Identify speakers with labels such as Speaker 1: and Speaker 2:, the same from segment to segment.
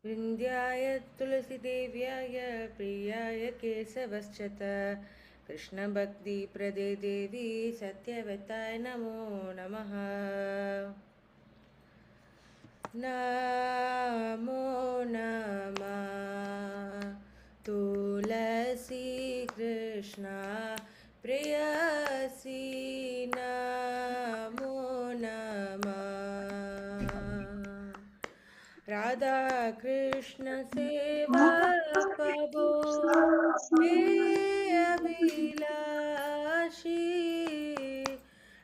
Speaker 1: विन्द्याय तुलसीदेव्याय प्रियाय केशवश्चत कृष्णभक्तिप्रदे देवी सत्यवताय नमो नमः। नमो नमः तुलसी कृष्णा प्रेयसी नमो नमः। राधा कृष्ण सेवा पबो हे अभिलाषी।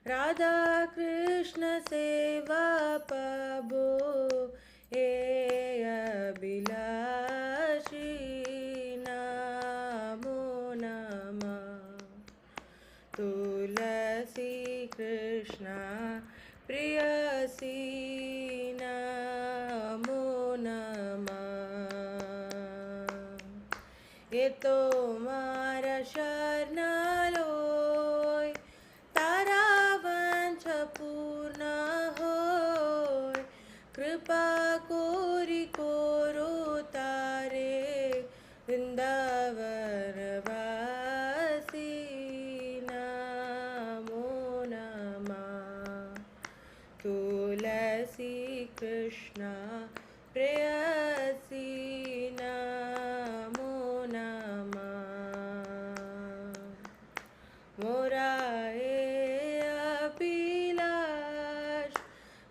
Speaker 1: राधा कृष्ण सेवा पबो हे अभिलाषी नमो नमः। तुलसी कृष्णा प्रेयसी नमो नमः। ये तो मारा शरणलोय तारा वंश पूर्ण होय। कृपा कोरी कोरो तारे वृंदावन वासी नमो नमः। तुलसी कृष्णा प्रेयसी नमो नमः। मोरा अभिलाष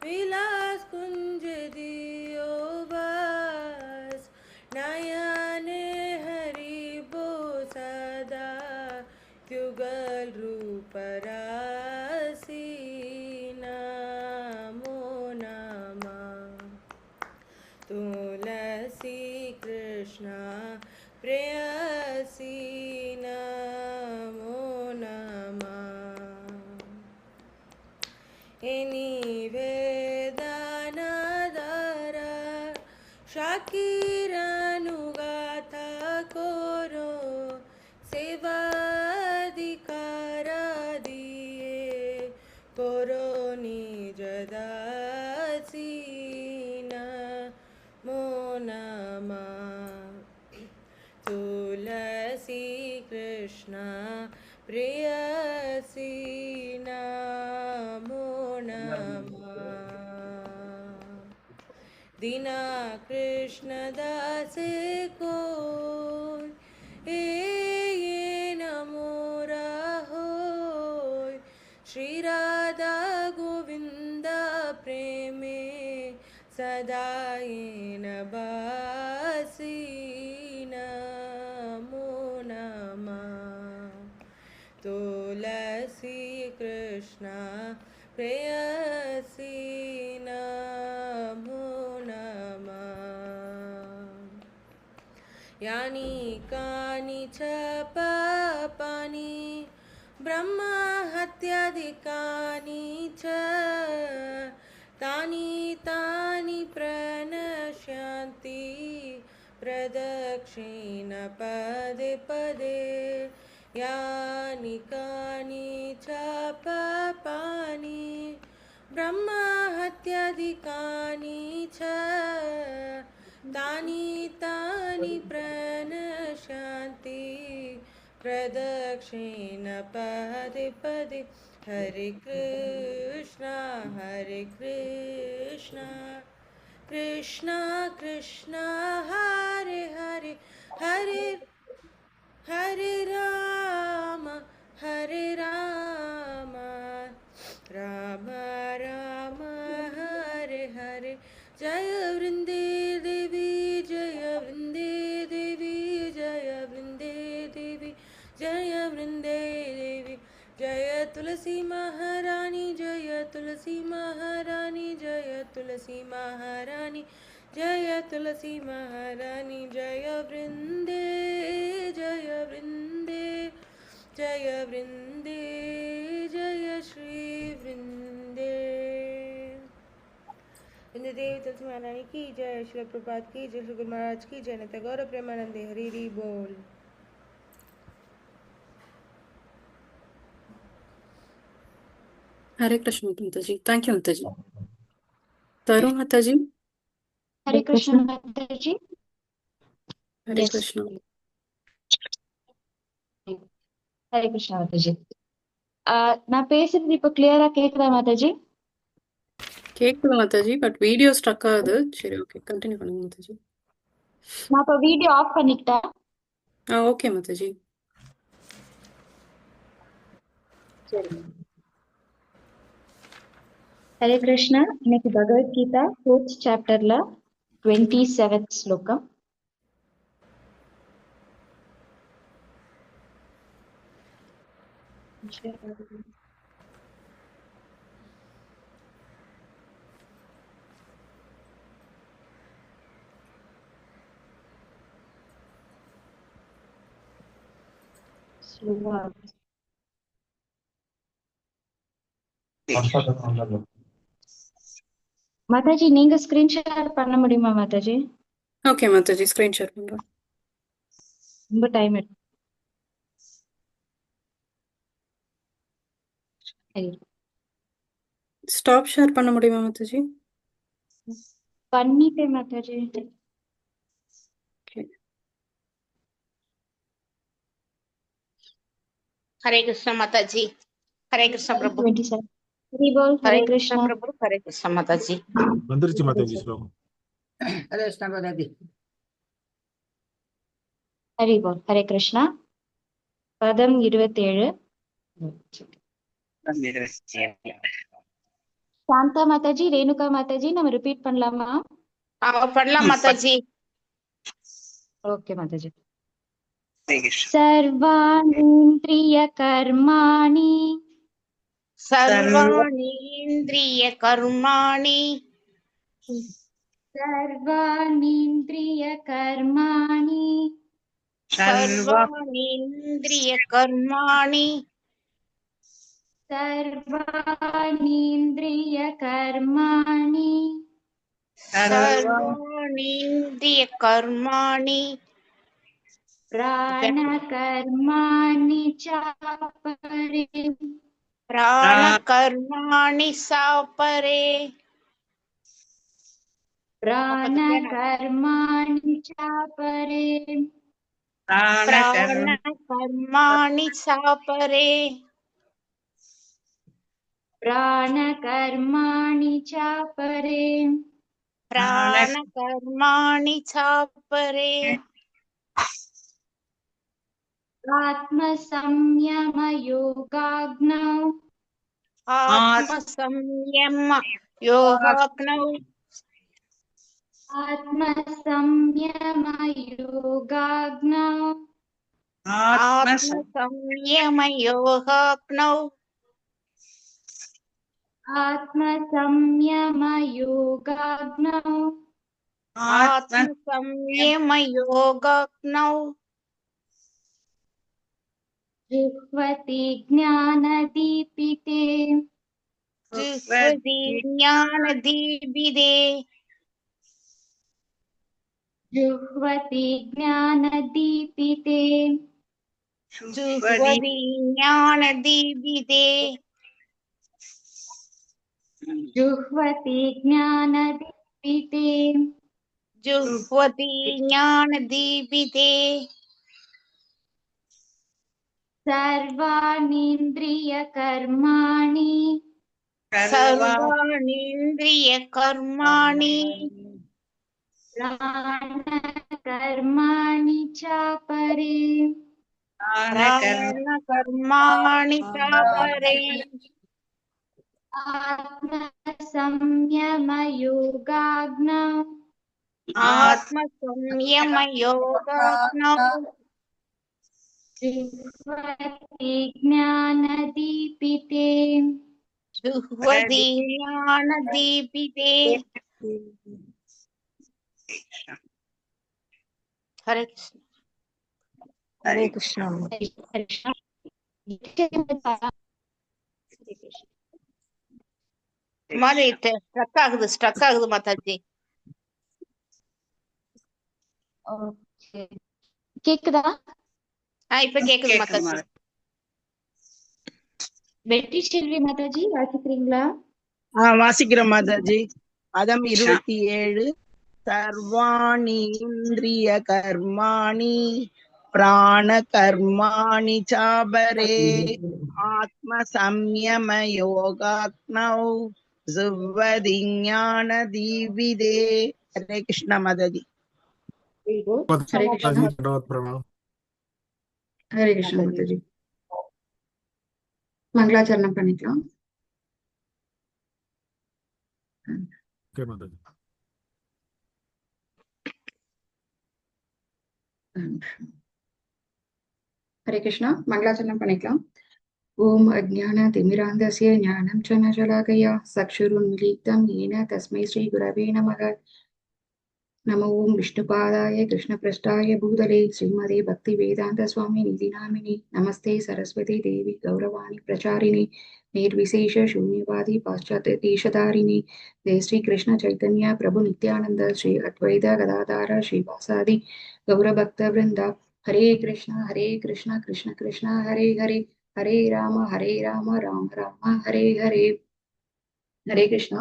Speaker 1: विलास कुंज दियो बस। नयने हरि बो सदा युगल रूप रासी नमो नमः। तुलसी कृष्णा प्रेयसी नमो नमः। निवेदनदर शाकिरनुगाथा कोरो सेवाधिकार दिए कोरो निज दासी नमो नमः। तुलसी कृष्णा प्रेयसी नमो नमः। दीना कृष्ण दासे को ये नमो राहोय। श्री राधा गोविंद प्रेमे सदा येन बासी नमो नमः। तुलसी कृष्णा प्रेयसी नमो नमः। यानि कानि च पापानि ब्रह्महत्यादिकानि च तानि तानि प्रणश्यन्ति प्रदक्षिण पदे पदे। यानि कानि च पापानि ब्रह्महत्यादिकानि च तानि तानि प्रणश्यन्ति प्रदक्षिण पदे पदे। हरे कृष्णा कृष्णा कृष्णा हरे हरे हरे हरे राम राम राम हरे हरे। जय वृंदे देवी जय वृंदे देवी जय वृंदे देवी जय वृंदे देवी। जय तुलसी महारानी जय तुलसी महारानी जय तुलसी महारानी जय तुलसी महारानी। जय वृंदे जय वृंदे जय वृंदे जय श्री वृंदे। वृंदे देवी तुलसी महारानी की जय। श्री प्रभात की जय। श्री गुरु महाराज की जय। नित्य गौर प्रेमानंदे हरि हरि बोल।
Speaker 2: हरे कृष्ण माताजी। थैंक यू माताजी। तरुण माताजी। Hare Krishna Mataji.
Speaker 3: Hare
Speaker 2: Yes.
Speaker 3: Krishna.
Speaker 2: Hare Krishna Mataji. நான் பேசுறது இப்ப கிளியரா கேக்குதா மாதாஜி?
Speaker 3: கேக்குது மாதாஜி, பட் வீடியோ ஸ்ட்ரக் ஆகுது. சரி, ஓகே, கண்டினியூ பண்ணுங்க மாதாஜி.
Speaker 2: நான் இப்ப வீடியோ ஆஃப் பண்ணிக்கிட்டேன்.
Speaker 3: ஓகே மாதாஜி.
Speaker 2: சரி. ஹரே கிருஷ்ணா. இன்னைக்கு பகவத்கீதா 4th சாப்டர்ல 27th ஸ்லோகம். மாதாஜி நீங்க ஸ்கிரீன் ஷேர் பண்ண முடியுமா Mataji?
Speaker 3: Okay Mataji, screen share பண்றேன்.
Speaker 2: ரொம்ப டைம் எடுக்கும்.
Speaker 3: ஸ்டாப் ஷேர் பண்ண முடியுமா மாதாஜி?
Speaker 2: பண்ணிட்டேன் மாதாஜி.
Speaker 3: ஓகே.
Speaker 4: हरे कृष्ण माता जी। हरे कृष्ण प्रभु।
Speaker 2: 27. हरि बोल.
Speaker 4: हरे
Speaker 2: हरे
Speaker 4: कृष्ण
Speaker 2: कृष्णा.
Speaker 4: प्रभु। हरे कृष्ण माता जी।
Speaker 5: வந்துருச்சு மாதாஜி ஸ்லோகம்.
Speaker 4: हरे कृष्ण माता जी।
Speaker 2: ஹரி போல். ஹரே கிருஷ்ணா. பதம் 27. சாந்தா மாதாஜி, ரேணுகா மாதாஜி, நம்ம ரிப்பீட் பண்ணலாமா?
Speaker 4: पढ़ला माता जी।
Speaker 2: ஓகே மாதாஜி. सर्वाणीन्द्रिय कर्माणि
Speaker 4: सर्वाणि इंद्रिय कर्माणि
Speaker 2: सर्वाणीन्द्रिय कर्माणि
Speaker 4: सर्वाणि इंद्रिय कर्माणि
Speaker 2: सर्वाणीन्द्रिय कर्माणि
Speaker 4: सर्वाणि इंद्रिय कर्माणि
Speaker 2: प्राणकर्माणि चापरे
Speaker 4: प्राणकर्माणि सापरे
Speaker 2: प्राणकर्माणि चापरे
Speaker 4: प्राणकर्माणि सापरे
Speaker 2: प्राणकर्माणि चापरे
Speaker 4: प्राणकर्माणि चापरे
Speaker 2: आत्मसंयमयोगाग्नौ
Speaker 4: आत्मसंयम योगाग्नौ
Speaker 2: आत्मसंयमयोगाग्नौ
Speaker 4: आत्मसंयम योगाग्नौ
Speaker 2: आत्मसंयमयोगाग्नौ
Speaker 4: आत्मसंयम योगाग्नौ
Speaker 2: जुह्वति ज्ञानदीपिते
Speaker 4: जुह्वति ज्ञानदीपिते
Speaker 2: जुह्वति ज्ञानदीपिते
Speaker 4: जुह्वति ज्ञानदीपिते
Speaker 2: जुह्वति ज्ञानदीपिते
Speaker 4: जुह्वति ज्ञानदीपिते
Speaker 2: सर्वाणीन्द्रियकर्माणि
Speaker 4: सर्वाणीन्द्रियकर्माणि
Speaker 2: प्राणकर्माणि चापरे
Speaker 4: प्राणकर्माणि चापरे
Speaker 2: आत्मसंयमयोगाग्नौ
Speaker 4: आत्मसंयम योगाग्नौ
Speaker 2: जुह्वति ज्ञानदीपिते
Speaker 4: जुह्वति ज्ञानदीपिते। हरे कृष्ण।
Speaker 6: हरे कृष्णा।
Speaker 4: मारे स्ट्रक आगुது माताजी।
Speaker 2: ஓகே, கேக்குதா?
Speaker 4: இப்ப கேக்குது மாதாஜி.
Speaker 2: வெற்றி செல்வி மாதாஜி வாசிக்கிறீங்களா?
Speaker 6: வாசிக்கிறேன் மாதாஜி. பதம் 27.
Speaker 7: सर्वाणि इन्द्रिय कर्माणि प्राण कर्माणि चापरे आत्म संयम योगाग्नौ जुह्वति ज्ञान दीपिते। हरे कृष्ण मदति।
Speaker 2: हरे कृष्ण
Speaker 5: माताजी दंडवत प्रणाम।
Speaker 2: हरे कृष्ण माताजी मंगलाचरण பண்ணிக்கலாம்
Speaker 5: ओके माताजी।
Speaker 2: हरे कृष्णा मंगलाचरण பண்ணிக்கலாம் ओम अज्ञानतिमिरान्धस्य ज्ञानं च न शलाकया चक्षुरुन्मीलितं येन तस्मै श्रीगुरवे नमः। नमो ओम विष्णुपादाय कृष्णपृष्ठाय भूतले श्रीमते भक्तिवेदान्तस्वामिनिधि नामिने नमस्ते सरस्वती देवी गौरवाणी प्रचारिणे निर्विशेष शून्यवादी पाश्चात्य देशधारिणे जय श्री कृष्ण चैतन्य प्रभु नित्यानंद श्री अद्वैत गदाधर श्रीवासादि गौरभक्त वृंदा। हरे कृष्ण कृष्ण कृष्ण हरे हरे हरे राम राम राम हरे हरे। हरे कृष्णा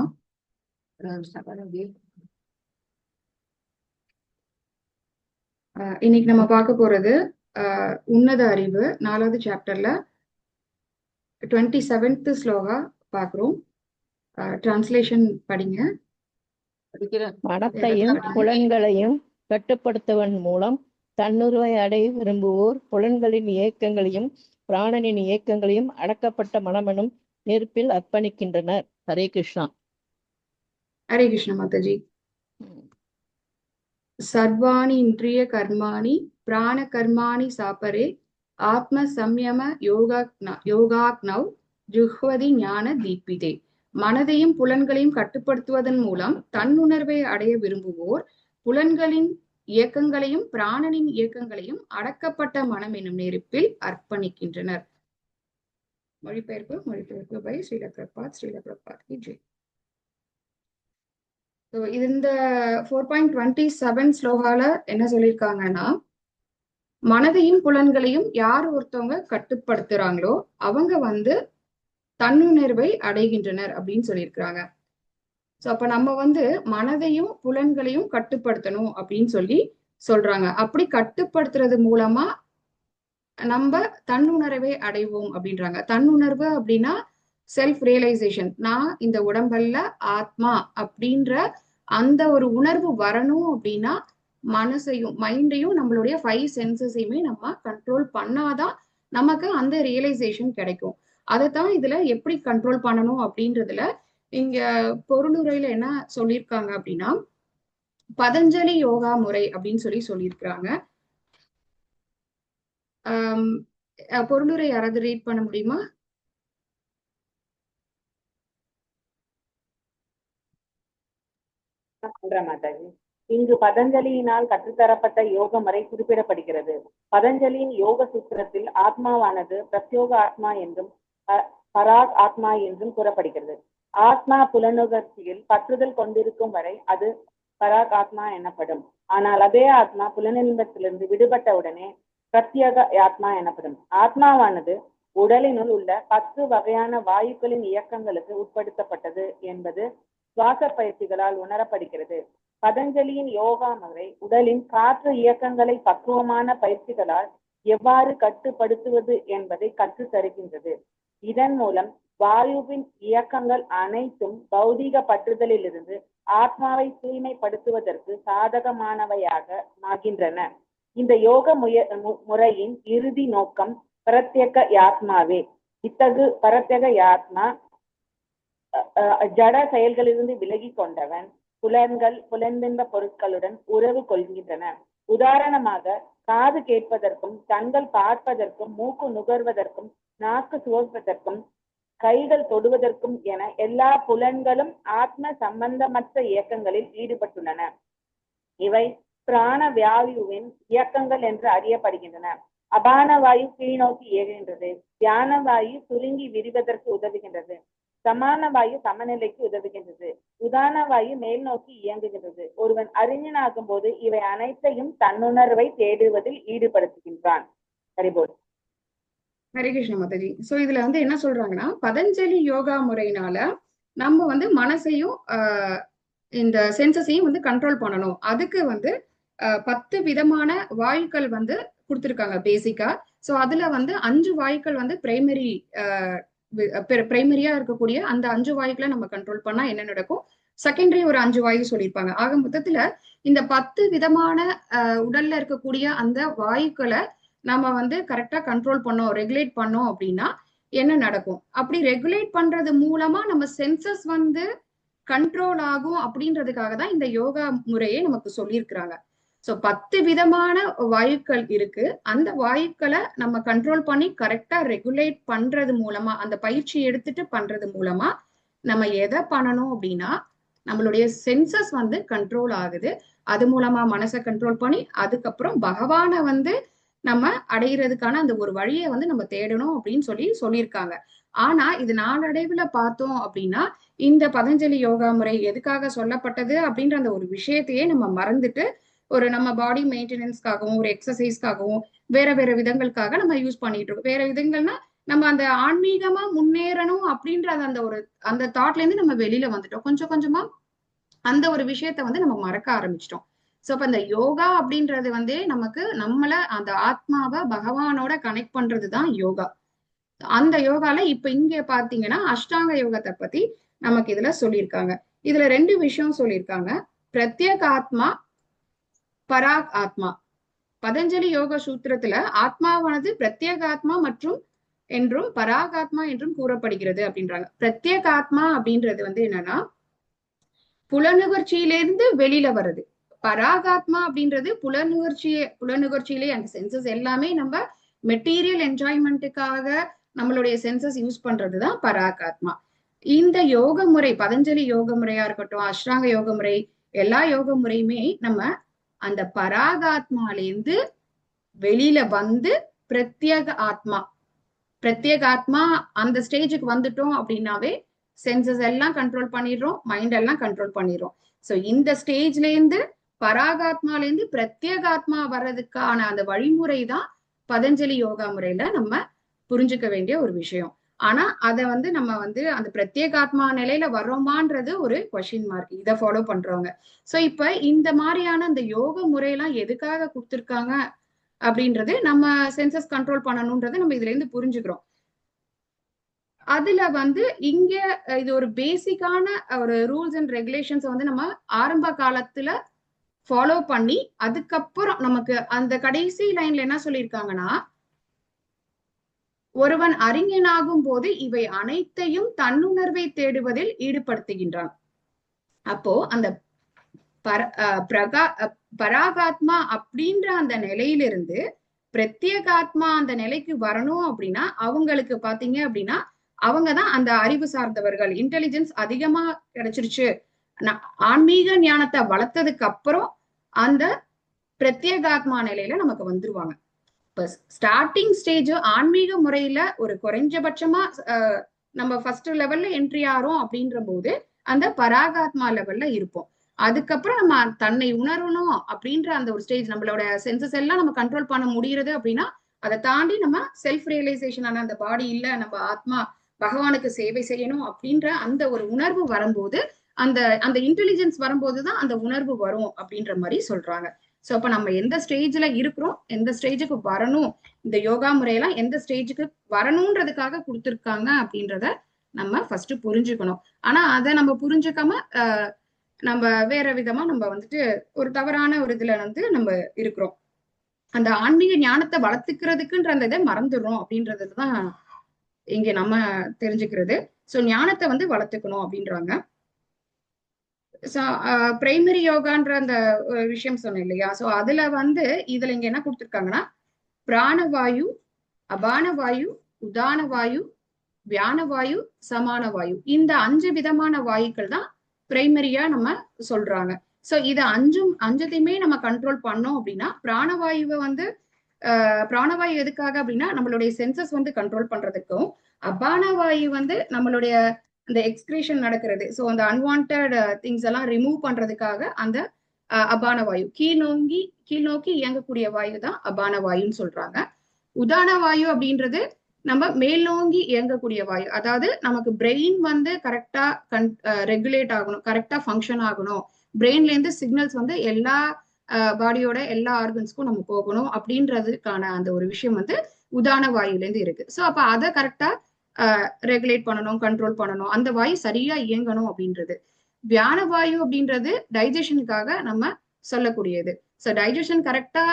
Speaker 2: இன்னைக்கு நம்ம பார்க்க போறது உன்னத அறிவு 4வது சாப்டர்ல 27th ஸ்லோகா பார்க்கிறோம். டிரான்ஸ்லேஷன் படிங்க.
Speaker 6: மனத்தையும் புலன்களையும் கட்டுப்படுத்துவதன் மூலம் தன்னுரிமை அடைய விரும்புவோர் புலன்களின் இயக்கங்களையும் பிராணனின் இயக்கங்களையும் அடக்கப்பட்ட மனமெனும் நெருப்பில் அர்ப்பணிக்கின்றனர். ஹரே கிருஷ்ணா.
Speaker 2: ஹரே கிருஷ்ண மாதாஜி. सर्वाणि इंद्रिय कर्माणि प्राण कर्माणि सापरे आत्म संयम योगाग्नौ जुह्वति ஞான தீபிதே. மனதையும் புலன்களையும் கட்டுப்படுத்துவதன் மூலம் தன்னுணர்வை அடைய விரும்புவோர் புலன்களின் இயக்கங்களையும் பிராணனின் இயக்கங்களையும் அடக்கப்பட்ட மனம் என்னும் நெருப்பில் அர்ப்பணிக்கின்றனர். மொழிபெயர்ப்பு பை ஸ்ரீல பிரபாத் கி ஜெய். இந்த 4.27 ஸ்லோகால என்ன சொல்லியிருக்காங்கன்னா, மனதையும் புலன்களையும் யார் ஒருத்தவங்க கட்டுப்படுத்துறாங்களோ அவங்க தன்னுணர்வை அடைகின்றனர் அப்படின்னு சொல்லியிருக்கிறாங்க. சோ அப்ப நம்ம மனதையும் புலன்களையும் கட்டுப்படுத்தணும் அப்படின்னு சொல்றாங்க. அப்படி கட்டுப்படுத்துறது மூலமா நம்ம தன்னுணர்வை அடைவோம் அப்படின்றாங்க. தன்னுணர்வு அப்படின்னா செல்ஃப் ரியலைசேஷன். நான் இந்த உடம்பல்ல ஆத்மா அப்படின்ற அந்த ஒரு உணர்வு வரணும் அப்படின்னா மனசையும் மைண்டையும் நம்மளுடைய 5 சென்சஸையுமே நம்ம கண்ட்ரோல் பண்ணாதான் நமக்கு அந்த ரியலைசேஷன் கிடைக்கும். அதைத்தான் இதுல எப்படி கண்ட்ரோல் பண்ணணும் அப்படின்றதுல இங்க பொருளுரையில என்ன சொல்லியிருக்காங்க அப்படின்னா, பதஞ்சலி யோகா முறை அப்படின்னு சொல்லியிருக்கிறாங்க. பொருளுரை யாராவது ரீட் பண்ண முடியுமா?
Speaker 8: மாதாஜி, இங்கு பதஞ்சலியினால் கற்றுத்தரப்பட்ட யோக முறை குறிப்பிடப்படுகிறது. பதஞ்சலியின் யோக சூத்திரத்தில் ஆத்மாவானது பிரத்யோக ஆத்மா என்றும் பராக் ஆத்மா என்றும் கூறப்படுகிறது. ஆத்மா புலனுகர்ச்சியில் பற்றுதல் கொண்டிருக்கும் வரை அது பராக் ஆத்மா எனப்படும். ஆனால் அதே ஆத்மா புலனின்பத்திலிருந்து விடுபட்ட உடனே பிரத்யேக ஆத்மா எனப்படும். ஆத்மாவானது உடலினுள் உள்ள 10 வகையான வாயுக்களின் இயக்கங்களுக்கு உட்படுத்தப்பட்டது என்பது சுவாச பயிற்சிகளால் உணரப்படுகிறது. பதஞ்சலியின் யோகா முறை உடலின் காற்று இயக்கங்களை பக்குவமான பயிற்சிகளால் எவ்வாறு கட்டுப்படுத்துவது என்பதை கற்றுத் தருகின்றது. இதன் மூலம் வாயுவின் இயக்கங்கள் அனைத்தும் பௌதீக பற்றுதலிலிருந்து ஆத்மாவை தூய்மைப்படுத்துவதற்கு சாதகமானவையாக ஆகின்றன. இந்த யோக முறையின் இறுதி நோக்கம் பிரத்யேக ஆத்மாவே. இத்தகு பிரத்யேக ஆத்மா ஜட செயல்களிலிருந்து விலகி கொண்டவன் புலன்பின்ப பொருட்களுடன் உறவு கொள்கின்றன. உதாரணமாக, காது கேட்பதற்கும், கண்கள் பார்ப்பதற்கும், மூக்கு நுகர்வதற்கும், நாக்கு சுவைப்பதற்கும், கைகள் தொடுவதற்கும் என எல்லா புலன்களும் ஆத்ம சம்பந்தமற்ற இயக்கங்களில் ஈடுபட்டுள்ளன. இவை பிராண வாயுவின் இயக்கங்கள் என்று அறியப்படுகின்றன. அபான வாயு கீழ்நோக்கி இயங்குகின்றது. தியான வாயு சுருங்கி விரிவதற்கு உதவுகின்றது. சமான வாயு சமநிலைக்கு உதவுகின்றது. உதான வாயு மேல் நோக்கி இயங்குகின்றது. ஒருவன் அறிஞனாகும் போது இவை அனைத்தையும் தன்னுணர்வை தேடுவதில் ஈடுபடுத்துகின்றான். ஹரிபோல்.
Speaker 2: ஹரே கிருஷ்ண மாதாஜி. சோ இதுல என்ன சொல்றாங்கன்னா, பதஞ்சலி யோகா முறையினால நம்ம மனசையும் இந்த சென்சஸையும் வந்து கண்ட்ரோல் பண்ணணும். அதுக்கு வந்து 10 விதமான வாயுக்கள் வந்து கொடுத்துருக்காங்க பேசிக்கா. ஸோ அதுல வந்து 5 வாயுக்கள் வந்து பிரைமரியா இருக்கக்கூடிய அந்த 5 வாயுக்களை நம்ம கண்ட்ரோல் பண்ணா என்ன நடக்கும், செகண்டரி ஒரு 5 வாயு சொல்லியிருப்பாங்க. ஆக மொத்தத்துல இந்த 10 விதமான உடல்ல இருக்கக்கூடிய அந்த வாயுக்களை நம்ம வந்து கரெக்டா கண்ட்ரோல் பண்ணோம், ரெகுலேட் பண்ணோம் அப்படின்னா என்ன நடக்கும். அப்படி ரெகுலேட் பண்றது மூலமா நம்ம சென்சஸ் வந்து கண்ட்ரோல் ஆகும் அப்படின்றதுக்காக தான் இந்த யோகா முறையை நமக்கு சொல்லியிருக்கிறாங்க. ஸோ 10 விதமான வாயுக்கள் இருக்கு. அந்த வாயுக்களை நம்ம கண்ட்ரோல் பண்ணி கரெக்டா ரெகுலேட் பண்றது மூலமா, அந்த பயிற்சி எடுத்துட்டு பண்றது மூலமா நம்ம எதை பண்ணணும் அப்படின்னா நம்மளுடைய சென்சஸ் வந்து கண்ட்ரோல் ஆகுது. அது மூலமா மனசை கண்ட்ரோல் பண்ணி அதுக்கப்புறம் பகவானை வந்து நம்ம அடையிறதுக்கான அந்த ஒரு வழியை வந்து நம்ம தேடணும் அப்படின்னு சொல்லியிருக்காங்க. ஆனா இது நாளடைவுல பார்த்தோம் அப்படின்னா இந்த பதஞ்சலி யோகா முறை எதுக்காக சொல்லப்பட்டது அப்படின்ற அந்த ஒரு விஷயத்தையே நம்ம மறந்துட்டு ஒரு நம்ம பாடி மெயின்டெனன்ஸ்க்காகவும் ஒரு எக்ஸசைஸ்க்காகவும் வேற வேற விதங்களுக்காக நம்ம யூஸ் பண்ணிட்டு இருக்கோம். வேற விதங்கள்னா நம்ம அந்த ஆன்மீகமா முன்னேறணும் அப்படின்ற அந்த தாட்ல இருந்து நம்ம வெளியில வந்துட்டோம். கொஞ்சம் கொஞ்சமா அந்த ஒரு விஷயத்த வந்து நம்ம மறக்க ஆரம்பிச்சிட்டோம். சோ அப்ப இந்த யோகா அப்படின்றது வந்து நமக்கு நம்மள அந்த ஆத்மாவை பகவானோட கனெக்ட் பண்றதுதான் யோகா. அந்த யோகால இப்ப இங்க பாத்தீங்கன்னா அஷ்டாங்க யோகத்தை பத்தி நமக்கு இதுல சொல்லியிருக்காங்க. இதுல 2 விஷயம் சொல்லியிருக்காங்க, பிரத்யேக ஆத்மா, பராக் ஆத்மா. பதஞ்சலி யோக சூத்திரத்துல ஆத்மாவானது பிரத்யேக ஆத்மா என்றும் பராக் ஆத்மா என்றும் கூறப்படுகிறது அப்படின்றாங்க. பிரத்யேக ஆத்மா அப்படின்றது வந்து என்னன்னா புலனுகர்ச்சியிலிருந்து வெளியில வருது. பராகாத்மா அப்படின்றது புலனுகர்ச்சியிலே அந்த சென்சஸ் எல்லாமே நம்ம மெட்டீரியல் என்ஜாய்மெண்ட்டுக்காக நம்மளுடைய சென்சஸ் யூஸ் பண்றதுதான் பராகாத்மா. இந்த யோக முறை, பதஞ்சலி யோக முறையா இருக்கட்டும், அஷ்டாங்க யோக முறை, எல்லா யோக முறையுமே நம்ம அந்த பராகாத்மாலேருந்து வெளியில வந்து பிரத்யேக ஆத்மா அந்த ஸ்டேஜுக்கு வந்துட்டோம் அப்படின்னாவே சென்சஸ் எல்லாம் கண்ட்ரோல் பண்ணிடுறோம், மைண்ட் எல்லாம் கண்ட்ரோல் பண்ணிடுறோம். சோ இந்த ஸ்டேஜ்ல இருந்து பராகாத்மால இருந்து பிரத்யேகாத்மா வர்றதுக்கான அந்த வழிமுறை தான் பதஞ்சலி யோகா முறையில நம்ம புரிஞ்சுக்க வேண்டிய ஒரு விஷயம். ஆனா அத வந்து நம்ம வந்து அந்த பிரத்யேகாத்மா நிலையில வர்றோமான்றது ஒரு கொஸ்டின் மார்க், இதை ஃபாலோ பண்றவங்க. சோ இப்ப இந்த மாதிரியான அந்த யோக முறையெல்லாம் எதுக்காக கொடுத்துருக்காங்க அப்படின்றது, நம்ம சென்சஸ் கண்ட்ரோல் பண்ணணும்ன்றது நம்ம இதுல இருந்து புரிஞ்சுக்கிறோம். அதுல வந்து இங்க இது ஒரு பேசிக்கான ஒரு ரூல்ஸ் அண்ட் ரெகுலேஷன்ஸ் வந்து நம்ம ஆரம்ப காலத்துல ஃபாலோ பண்ணி அதுக்கப்புறம் நமக்கு அந்த கடைசி லைன்ல என்ன சொல்லியிருக்காங்கன்னா, ஒருவன் அறிஞனாகும் போது இவை அனைத்தையும் தன்னுணர்வை தேடுவதில் ஈடுபடுத்துகின்றான். அப்போ அந்த பராகாத்மா அப்படின்ற அந்த நிலையிலிருந்து பிரத்யேகாத்மா அந்த நிலைக்கு வரணும் அப்படின்னா அவங்களுக்கு பாத்தீங்க அப்படின்னா அவங்கதான் அந்த அறிவு சார்ந்தவர்கள், இன்டெலிஜென்ஸ் அதிகமா கிடைச்சிருச்சு, ஆன்மீக ஞானத்தை வளர்த்ததுக்கு அப்புறம் அந்த பிரத்யேகாத்மா நிலையில நமக்கு வந்துருவாங்க. இப்ப ஸ்டார்டிங் ஸ்டேஜ் ஆன்மீக முறையில ஒரு குறைஞ்சபட்சமா நம்ம ஃபர்ஸ்ட் லெவல்ல என்ட்ரி ஆறோம் அப்படின்ற போது அந்த பராகாத்மா லெவல்ல இருப்போம். அதுக்கப்புறம் நம்ம தன்னை உணரணும் அப்படின்ற அந்த ஒரு ஸ்டேஜ், நம்மளோட சென்சஸ் எல்லாம் நம்ம கண்ட்ரோல் பண்ண முடியறது அப்படின்னா அதை தாண்டி நம்ம செல்ஃப் ரியலைசேஷன் ஆன அந்த பாடி இல்ல, நம்ம ஆத்மா பகவானுக்கு சேவை செய்யணும் அப்படின்ற அந்த ஒரு உணர்வு வரும்போது, அந்த இன்டெலிஜென்ஸ் வரும்போதுதான் அந்த உணர்வு வரும் அப்படின்ற மாதிரி சொல்றாங்க. சோ அப்ப நம்ம எந்த ஸ்டேஜ்ல இருக்கிறோம், எந்த ஸ்டேஜுக்கு வரணும், இந்த யோகா முறையெல்லாம் எந்த ஸ்டேஜுக்கு வரணும்ன்றதுக்காக கொடுத்துருக்காங்க அப்படின்றத நம்ம ஃபர்ஸ்ட் புரிஞ்சுக்கணும். ஆனா அதை நம்ம புரிஞ்சுக்காம நம்ம வேற விதமா நம்ம வந்துட்டு ஒரு தவறான ஒரு இதுல வந்து நம்ம இருக்கிறோம். அந்த ஆன்மீக ஞானத்தை வளர்த்துக்கிறதுக்குன்ற அந்த இதை மறந்துடுறோம் அப்படின்றதுதான் இங்க நம்ம தெரிஞ்சுக்கிறது. சோ ஞானத்தை வந்து வளர்த்துக்கணும் அப்படின்றாங்க. பிரைமரி யோகான்ற அந்த விஷயம் சொன்னேன் இல்லையா, சோ அதுல வந்து இதுல இங்க என்ன கொடுத்துருக்காங்கன்னா, பிராணவாயு, அபானவாயு, உதானவாயு, வியானவாயு, சமானவாயு, இந்த 5 விதமான வாயுக்கள் தான் பிரைமரியா நம்ம சொல்றாங்க. சோ இது அஞ்சத்தையுமே நம்ம கண்ட்ரோல் பண்ணோம் அப்படின்னா, பிராணவாயுவை வந்து பிராணவாயு எதுக்காக அப்படின்னா நம்மளுடைய சென்சஸ் வந்து கண்ட்ரோல் பண்றதுக்கும், அபானவாயு வந்து நம்மளுடைய அந்த எக்ஸ்கிரீஷன் நடக்கிறது, ஸோ அந்த அன்வான்ட் திங்ஸ் எல்லாம் ரிமூவ் பண்றதுக்காக அந்த அபானவாயு, கீழ் நோக்கி இயங்கக்கூடிய வாயு தான் அபானவாயுன்னு சொல்றாங்க. உதானவாயு அப்படின்றது நம்ம மேல் நோங்கி இயங்கக்கூடிய வாயு, அதாவது நமக்கு பிரெயின் வந்து கரெக்டா ரெகுலேட் ஆகணும், கரெக்டா ஃபங்க்ஷன் ஆகணும், பிரெயின்ல இருந்து சிக்னல்ஸ் வந்து எல்லா பாடியோட எல்லா ஆர்கன்ஸ்க்கும் நம்ம போகணும் அப்படின்றதுக்கான அந்த ஒரு விஷயம் வந்து உதான வாயுல இருந்து இருக்கு. ஸோ அப்ப அதை கரெக்டா ரெகுலேட் பண்ணணும், கண்ட்ரோல் பண்ணணும், அந்த வாயு சரியா இயங்கணும் அப்படின்றது. வியான வாயு அப்படின்றது டைஜஷனுக்காக நம்ம சொல்லக்கூடியது. ஸோ டைஜஷன் கரெக்டா,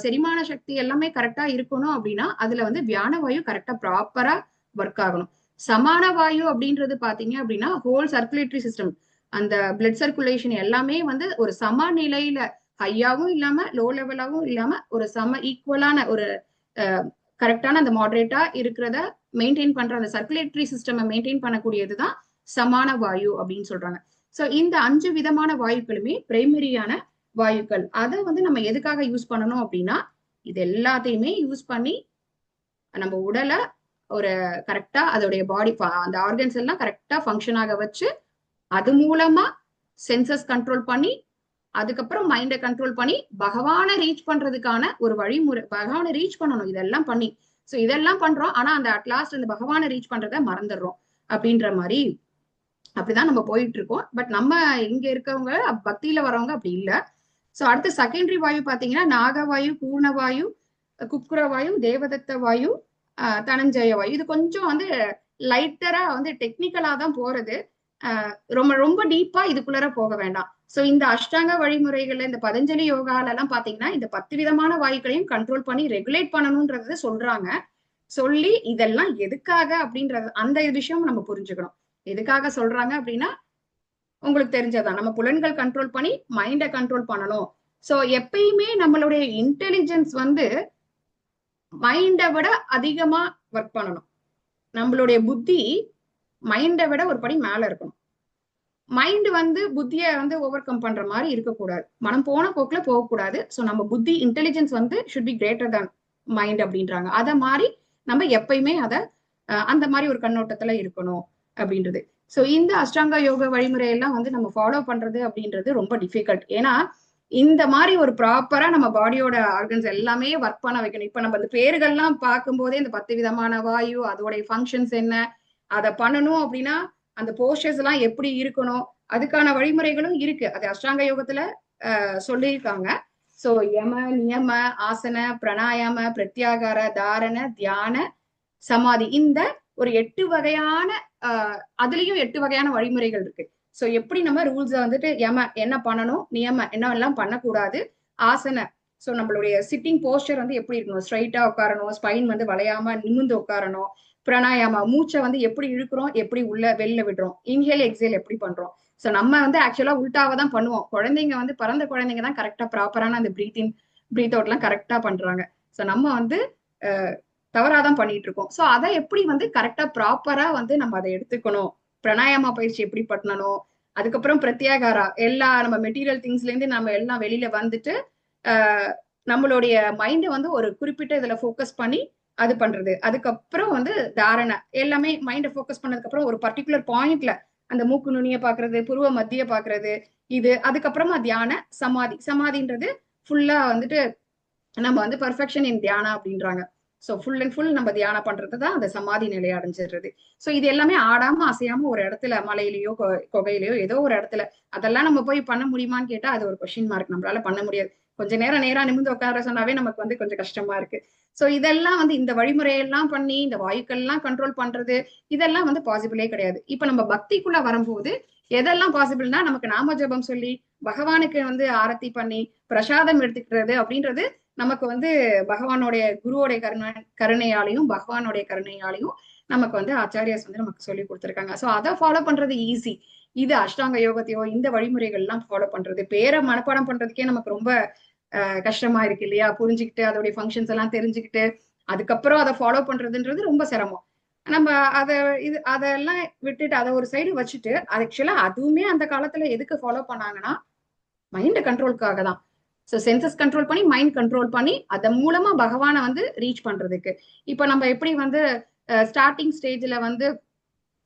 Speaker 2: செரிமான சக்தி எல்லாமே கரெக்டா இருக்கணும் அப்படின்னா அதுல வந்து வியான வாயு கரெக்டா ப்ராப்பரா ஒர்க் ஆகணும். சமான வாயு அப்படின்றது பாத்தீங்க அப்படின்னா ஹோல் சர்க்குலேட்டரி சிஸ்டம், அந்த பிளட் சர்க்குலேஷன் எல்லாமே வந்து ஒரு சமநிலையில ஹையாவும் இல்லாம லோ லெவலாவும் இல்லாம ஒரு சம ஈக்குவலான ஒரு கரெக்டான அந்த மாடரேட்டா இருக்கிறத மெயின்டைன் பண்ற அந்த சர்க்குலேட்டரி சிஸ்டம் மெயின்டைன் பண்ணக்கூடியதுதான் சமான வாயு அப்படின்னு சொல்றாங்க. ஸோ இந்த 5 விதமான வாயுக்களுமே பிரைமரியான வாயுக்கள். அதை வந்து நம்ம எதுக்காக யூஸ் பண்ணணும் அப்படின்னா இது எல்லாத்தையுமே யூஸ் பண்ணி நம்ம உடலை ஒரு கரெக்டா அதோடைய பாடி அந்த ஆர்கன்ஸ் எல்லாம் கரெக்டா ஃபங்க்ஷன் ஆக வச்சு அது மூலமா சென்சஸ் கண்ட்ரோல் பண்ணி அதுக்கப்புறம் மைண்டை கண்ட்ரோல் பண்ணி பகவானை ரீச் பண்றதுக்கான ஒரு வழிமுறை, பகவானை ரீச் பண்ணணும் இதெல்லாம் பண்ணி. ஸோ இதெல்லாம் பண்றோம், ஆனா அந்த அட்லாஸ்ட் அந்த பகவானை ரீச் பண்றதை மறந்துடுறோம் அப்படின்ற மாதிரி அப்படிதான் நம்ம போயிட்டு இருக்கோம். பட் நம்ம இங்க இருக்கவங்க பக்தியில வரவங்க அப்படி இல்லை. ஸோ அடுத்து செகண்டரி வாயு பாத்தீங்கன்னா நாகவாயு, பூர்ணவாயு, குக்குரவாயு, தேவதத்த வாயு, தனஞ்சய வாயு. இது கொஞ்சம் வந்து லைட்டரா வந்து டெக்னிக்கலா தான் போறது, ரொம்ப ரொம்ப டீப்பா இதுக்குள்ளார போக வேண்டாம். சோ இந்த அஷ்டாங்க வழிமுறைகள்ல இந்த பதஞ்சலி யோகால எல்லாம் பாத்தீங்கன்னா இந்த 10 விதமான வாயுக்களையும் கண்ட்ரோல் பண்ணி ரெகுலேட் பண்ணணும்ன்றத சொல்றாங்க. சொல்லி இதெல்லாம் எதுக்காக அப்படின்றது அந்த விஷயம் நம்ம புரிஞ்சுக்கணும். எதுக்காக சொல்றாங்க அப்படின்னா உங்களுக்கு தெரிஞ்சதான், நம்ம புலன்கள் கண்ட்ரோல் பண்ணி மைண்டை கண்ட்ரோல் பண்ணணும். சோ எப்பயுமே நம்மளுடைய இன்டெலிஜென்ஸ் வந்து மைண்டை விட அதிகமா ஒர்க் பண்ணணும். நம்மளுடைய புத்தி மைண்டை விட ஒரு படி மேல இருக்கணும். மைண்ட் வந்து புத்தியை வந்து ஓவர் கம் பண்ற மாதிரி இருக்கக்கூடாது, மனம் போன போக்குல போகக்கூடாது. ஸோ நம்ம புத்தி இன்டெலிஜென்ஸ் வந்து should be greater than mind அப்படின்றாங்க. அதை மாதிரி நம்ம எப்பயுமே அதை அந்த மாதிரி ஒரு கண்ணோட்டத்துல இருக்கணும் அப்படின்றது. ஸோ இந்த அஷ்டாங்க யோக வழிமுறையெல்லாம் வந்து நம்ம ஃபாலோ பண்றது அப்படின்றது ரொம்ப டிஃபிகல்ட். ஏன்னா இந்த மாதிரி ஒரு ப்ராப்பரா நம்ம பாடியோட ஆர்கன்ஸ் எல்லாமே ஒர்க் பண்ண வைக்கணும். இப்ப நம்ம இந்த பேர்கள்லாம் பார்க்கும்போதே இந்த 10 விதமான வாயு அதோடைய ஃபங்க்ஷன்ஸ் என்ன, அதை பண்ணணும் அப்படின்னா அந்த போஸ்டர்ஸ் எல்லாம் எப்படி இருக்கணும், அதுக்கான வழிமுறைகளும் இருக்கு. அது அஷ்டாங்க யோகத்துல சொல்லியிருக்காங்க. சோ யம, நியம, ஆசன, பிராணாயாம, பிரத்யாகார, தாரண, தியான, சமாதி, இந்த ஒரு 8 வகையான அதுலயும் 8 வகையான வழிமுறைகள் இருக்கு. சோ எப்படி நம்ம ரூல்ஸை வந்துட்டு யம என்ன பண்ணணும், நியம என்ன எல்லாம் பண்ணக்கூடாது, ஆசன சோ நம்மளுடைய சிட்டிங் போஸ்டர் வந்து எப்படி இருக்கணும், ஸ்ட்ரைட்டா உட்காரணும், ஸ்பைன் வந்து வளையாம நிமிந்து உட்காரணும், பிராணாயாமா மூச்சை வந்து எப்படி இழுக்கிறோம், எப்படி உள்ள வெளில விடுறோம், இன்ஹேல் எக்ஸேல் எப்படி பண்றோம். சோ நம்ம வந்து ஆக்சுவலா உல்டாவை தான் பண்ணுவோம். குழந்தைங்க வந்து பிறந்த குழந்தைங்க தான் கரெக்டா ப்ராப்பரான அந்த பிரீத் இன் பிரீத் அவுட் எல்லாம் கரெக்டா பண்றாங்க. சோ நம்ம வந்து தவறாதான் பண்ணிட்டு இருக்கோம். சோ அதை எப்படி வந்து கரெக்டா ப்ராப்பரா வந்து நம்ம அதை எடுத்துக்கணும், பிராணாயாமா பயிற்சி எப்படி பண்ணணும், அதுக்கப்புறம் பிரத்யாகாரா எல்லா நம்ம மெட்டீரியல் திங்ஸ்ல இருந்து நம்ம எல்லாம் வெளியில வந்துட்டு நம்மளுடைய மைண்டை வந்து ஒரு குறிப்பிட்ட இதுல ஃபோக்கஸ் பண்ணி அது பண்றது. அதுக்கப்புறம் வந்து தாரணை எல்லாமே மைண்டை ஃபோக்கஸ் பண்ணதுக்கு அப்புறம் ஒரு பர்டிகுலர் பாயிண்ட்ல அந்த மூக்கு நுனிய பாக்குறது, புருவ மத்திய பாக்குறது, இது. அதுக்கப்புறமா தியான, சமாதி. சமாதின்றது ஃபுல்லா வந்துட்டு நம்ம வந்து பர்ஃபெக்ஷன் இன் தியானா அப்படின்றாங்க. ஸோ ஃபுல் அண்ட் ஃபுல் நம்ம தியானம் பண்றது தான் அந்த சமாதி நிலையை அடைஞ்சிடுறது. ஸோ இது எல்லாமே ஆடாம அசையாம ஒரு இடத்துல மலையிலயோ கொகையிலயோ ஏதோ ஒரு இடத்துல, அதெல்லாம் நம்ம போய் பண்ண முடியுமான்னு கேட்டா அது ஒரு கொஸ்டின் மார்க். நம்மளால பண்ண முடியாது. கொஞ்ச நேரம் நேரா நிமிர்ந்து உட்கார சொன்னாவே நமக்கு வந்து கொஞ்சம் கஷ்டமா இருக்கு. சோ இதெல்லாம் வந்து இந்த வழிமுறையெல்லாம் பண்ணி இந்த வாயுக்கள் எல்லாம் கண்ட்ரோல் பண்றது இதெல்லாம் வந்து பாசிபிளே கிடையாது. இப்ப நம்ம பக்திக்குள்ள வரும்போது எதெல்லாம் பாசிபிள்னா நமக்கு நாம ஜபம் சொல்லி பகவானுக்கு வந்து ஆரத்தி பண்ணி பிரசாதம் எடுத்துக்கிறது அப்படின்றது நமக்கு வந்து பகவானுடைய குருவோடைய கருணையாலையும் பகவானுடைய கருணையாலையும் நமக்கு வந்து ஆச்சாரியாஸ் வந்து நமக்கு சொல்லி கொடுத்துருக்காங்க. சோ அதை ஃபாலோ பண்றது ஈஸி. இது அஷ்டாங்க யோகத்தையோ இந்த வழிமுறைகள் எல்லாம் ஃபாலோ பண்றது பேரை மனப்பாடம் பண்றதுக்கே நமக்கு ரொம்ப கஷ்டமா இருக்கு இல்லையா, புரிஞ்சுக்கிட்டு அதோடைய ஃபங்க்ஷன்ஸ் எல்லாம் தெரிஞ்சுக்கிட்டு அதுக்கப்புறம் அதை ஃபாலோ பண்றதுன்றது ரொம்ப சிரமம். நம்ம அதெல்லாம் விட்டுட்டு அதை ஒரு சைடு வச்சுட்டு ஆக்சுவலா அதுவுமே அந்த காலத்துல எதுக்கு ஃபாலோ பண்ணாங்கன்னா மைண்ட் கண்ட்ரோலுக்காக தான். ஸோ சென்சஸ் கண்ட்ரோல் பண்ணி மைண்ட் கண்ட்ரோல் பண்ணி அதன் மூலமா பகவானை வந்து ரீச் பண்றதுக்கு. இப்ப நம்ம எப்படி வந்து ஸ்டார்டிங் ஸ்டேஜ்ல வந்து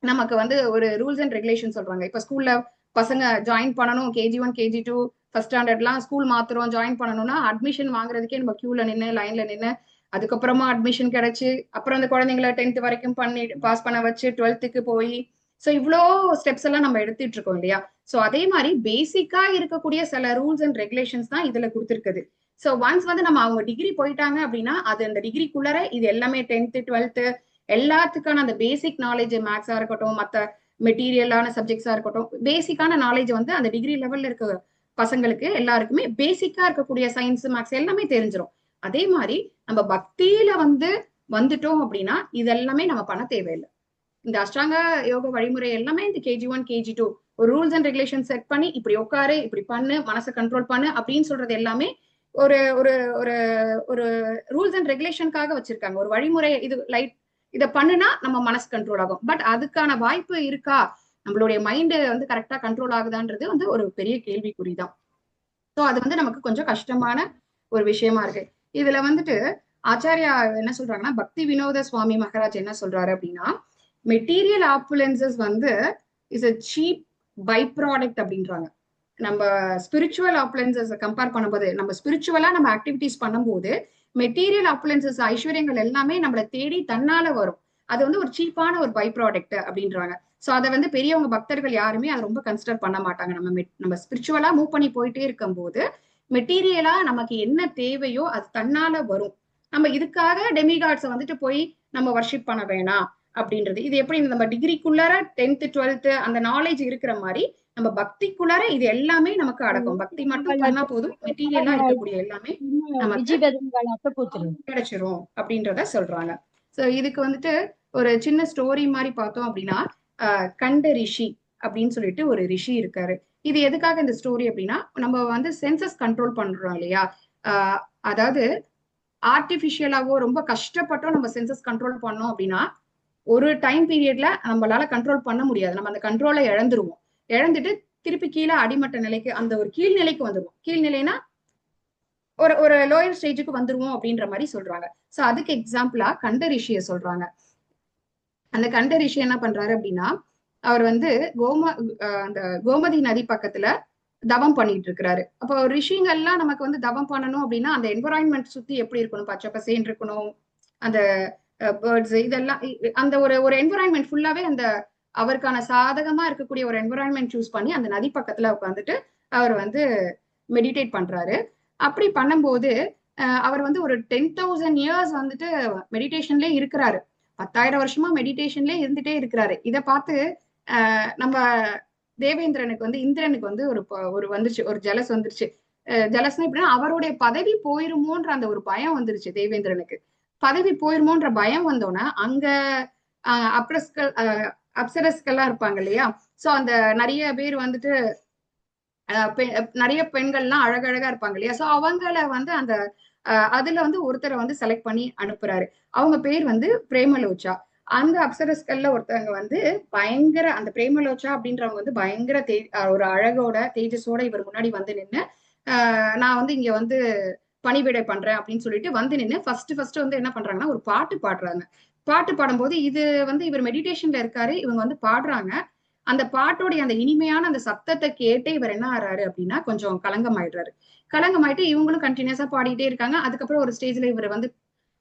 Speaker 2: நமக்கு வந்து ஒரு ரூல்ஸ் அண்ட் ரெகுலேஷன் சொல்றாங்க. இப்ப ஸ்கூல்ல பசங்க ஜாயின் பண்ணணும், KG1 KG2 ஃபர்ஸ்ட் ஸ்டாண்டர்ட்லாம் ஸ்கூல் மாத்திரம் ஜாயின் பண்ணணும்னா அட்மிஷன் வாங்குறதுக்கே நம்ம கியூல நின்று லைன்ல நின்று அதுக்கப்புறமா அட்மிஷன் கிடைச்சு அப்புறம் அந்த குழந்தைங்களை 10th வரைக்கும் பண்ணி பாஸ் பண்ண வச்சு 12th போய் ஸோ இவ்வளோ ஸ்டெப்ஸ் எல்லாம் நம்ம எடுத்துட்டு இருக்கோம் இல்லையா. ஸோ அதே மாதிரி பேசிக்கா இருக்கக்கூடிய சில ரூல்ஸ் அண்ட் ரெகுலேஷன்ஸ் தான் இதுல கொடுத்துருக்குது. ஸோ ஒன்ஸ் வந்து நம்ம அவங்க டிகிரி போயிட்டாங்க அப்படின்னா அது அந்த டிகிரிக்குள்ளர இது எல்லாமே 10th 12th எல்லாத்துக்கான அந்த பேசிக் நாலேஜ், மேக்ஸா இருக்கட்டும், மற்ற மெட்டீரியலான சப்ஜெக்ட்ஸா இருக்கட்டும், பேசிக்கான நாலேஜ் வந்து அந்த டிகிரி லெவல்ல இருக்க பசங்களுக்கு எல்லாருக்குமே பேசிக்கா இருக்கக்கூடிய சயின்ஸ், மேக்ஸ் எல்லாமே தெரிஞ்சிடும். அதே மாதிரி நம்ம பக்தியில வந்துட்டோம் அப்படின்னா இது எல்லாமே நம்ம பண்ண தேவையில்லை. இந்த அஷ்டாங்க யோக வழிமுறை எல்லாமே இந்த KG1 KG2 ஒரு ரூல்ஸ் அண்ட் ரெகுலேஷன் செட் பண்ணி இப்படி உட்காரு, இப்படி பண்ணு, மனசை கண்ட்ரோல் பண்ணு அப்படின்னு சொல்றது எல்லாமே ஒரு ஒரு ஒரு ஒரு ரூல்ஸ் அண்ட் ரெகுலேஷனுக்காக வச்சிருக்காங்க. ஒரு வழிமுறை, இது லைட் இதை பண்ணுனா நம்ம மனசு கண்ட்ரோல் ஆகும். பட் அதுக்கான வாய்ப்பு இருக்கா, நம்மளுடைய மைண்டு வந்து கரெக்டா கண்ட்ரோல் ஆகுதான்றது வந்து ஒரு பெரிய கேள்விக்குறிதான். ஸோ அது வந்து நமக்கு கொஞ்சம் கஷ்டமான ஒரு விஷயமா இருக்கு. இதுல வந்துட்டு ஆச்சாரியா என்ன சொல்றாங்கன்னா, பக்தி வினோத சுவாமி மகாராஜ் என்ன சொல்றாரு அப்படின்னா, மெட்டீரியல் ஆப்புலன்சஸ் வந்து is a cheap by product அப்படின்றாங்க. நம்ம ஸ்பிரிச்சுவல் ஆப்புலன்சஸ் கம்பேர் பண்ணும்போது, நம்ம ஸ்பிரிச்சுவலா நம்ம ஆக்டிவிட்டிஸ் பண்ணும்போது மெட்டீரியல் ஆப்புலன்சஸ் ஐஸ்வர்யங்கள் எல்லாமே நம்மளை தேடி தன்னால வரும். அது வந்து ஒரு சீப்பான ஒரு பை ப்ராடக்ட் அப்படின்றாங்க. ஸோ அதை வந்து பெரியவங்க பக்தர்கள் யாருமே அதை ரொம்ப கன்சிடர் பண்ண மாட்டாங்க. நம்ம ஸ்பிரிச்சுவலா மூவ் பண்ணி போயிட்டே இருக்கும்போது மெட்டீரியலா நமக்கு என்ன தேவையோ அது தன்னால வரும். நம்ம இதுக்காக டெமிகாட்ஸை வந்துட்டு போய் நம்ம வர்ஷிப் பண்ண வேணாம் அப்படின்றது. இது எப்படி நம்ம டிகிரிக்குள்ளார 10th 12th அந்த நாலேஜ் இருக்கிற மாதிரி நம்ம பக்திக்குள்ளார இது எல்லாமே நமக்கு அடக்கும். பக்தி மட்டும் பண்ணா போதும், மெட்டீரியலா இருக்கக்கூடிய எல்லாமே நமக்கு கிடைச்சிரும் அப்படின்றத சொல்றாங்க. சோ இதுக்கு வந்துட்டு ஒரு சின்ன ஸ்டோரி மாதிரி பார்த்தோம் அப்படின்னா, கண்ட ரிஷி அப்படின்னு சொல்லிட்டு ஒரு ரிஷி இருக்காரு. இது எதுக்காக இந்த ஸ்டோரி அப்படின்னா, நம்ம வந்து சென்சஸ் கண்ட்ரோல் பண்றோம் இல்லையா, அதாவது ஆர்டிபிஷியலாவோ ரொம்ப கஷ்டப்பட்டோ நம்ம சென்சஸ் கண்ட்ரோல் பண்ணோம் அப்படின்னா ஒரு டைம் பீரியட்ல நம்மளால கண்ட்ரோல் பண்ண முடியாது. நம்ம அந்த கண்ட்ரோலை இழந்துருவோம். இழந்துட்டு திருப்பி கீழே அடிமட்ட நிலைக்கு, அந்த ஒரு கீழ்நிலைக்கு வந்துருவோம். கீழ்நிலைனா ஒரு லோயர் ஸ்டேஜுக்கு வந்துருவோம் அப்படின்ற மாதிரி சொல்றாங்க. சோ அதுக்கு எக்ஸாம்பிளா கண்ட ரிஷிய சொல்றாங்க. அந்த கண்ட ரிஷி என்ன பண்றாரு அப்படின்னா, அவர் வந்து அந்த கோமதி நதி பக்கத்துல தவம் பண்ணிட்டு இருக்கிறாரு. அப்போ ரிஷிங்கெல்லாம் நமக்கு வந்து தவம் பண்ணணும் அப்படின்னா அந்த என்வரான்மெண்ட் சுத்தி எப்படி இருக்கணும், பச்சை பசேன்னு இருக்கணும், அந்த பேர்ட்ஸ் இதெல்லாம், அந்த ஒரு என்வரான்மெண்ட் ஃபுல்லாவே அந்த அவருக்கான சாதகமா இருக்கக்கூடிய ஒரு என்வரான்மெண்ட் சூஸ் பண்ணி அந்த நதி பக்கத்துல உட்காந்துட்டு அவர் வந்து மெடிடேட் பண்றாரு. அப்படி பண்ணும்போது அவர் வந்து ஒரு 10,000 years வந்துட்டு மெடிடேஷன்லயே இருக்கிறாரு. 10,000 வருஷமா மெடிடேஷன்லயே இருந்துட்டே இருக்கிறாரு. இதை பார்த்து நம்ம தேவேந்திரனுக்கு வந்து, இந்திரனுக்கு வந்து ஒரு வந்துருச்சு, ஒரு ஜலஸ் வந்துருச்சு. ஜலஸ்னா எப்படின்னா அவருடைய பதவி போயிருமோன்ற அந்த ஒரு பயம் வந்துருச்சு தேவேந்திரனுக்கு. பதவி போயிருமோன்ற பயம் வந்தோன்னா அங்க அப்சரஸ்கள்லாம் இருப்பாங்க இல்லையா, சோ அந்த நிறைய பேர் வந்துட்டு நிறைய பெண்கள்லாம் அழகழகா இருப்பாங்க இல்லையா, சோ அவங்கள வந்து அந்த அதுல வந்து ஒருத்தரை வந்து செலக்ட் பண்ணி அனுப்புறாரு. அவங்க பேர் வந்து பிரேமலோச்சா. அந்த அப்சரஸ்கள்ல ஒருத்தவங்க வந்து பயங்கர, அந்த பிரேமலோச்சா அப்படின்றவங்க வந்து பயங்கர ஒரு அழகோட தேஜஸோட இவர் முன்னாடி வந்து நின்று நான் வந்து இங்க வந்து பணிவிடை பண்றேன் அப்படின்னு சொல்லிட்டு வந்து நின்று ஃபர்ஸ்ட் வந்து என்ன பண்றாங்கன்னா ஒரு பாட்டு பாடுறாங்க. பாட்டு பாடும்போது இது வந்து இவர் மெடிடேஷன்ல இருக்காரு, இவங்க வந்து பாடுறாங்க. அந்த பாட்டோடைய அந்த இனிமையான அந்த சத்தத்தை கேட்டு இவர் என்ன ஆறாரு அப்படின்னா கொஞ்சம் கலங்கமாயிடுறாரு. கலங்கமாயிட்டு இவங்களும் கண்டினியூஸா பாடிட்டே இருக்காங்க. அதுக்கப்புறம் ஒரு ஸ்டேஜ்ல இவர் வந்து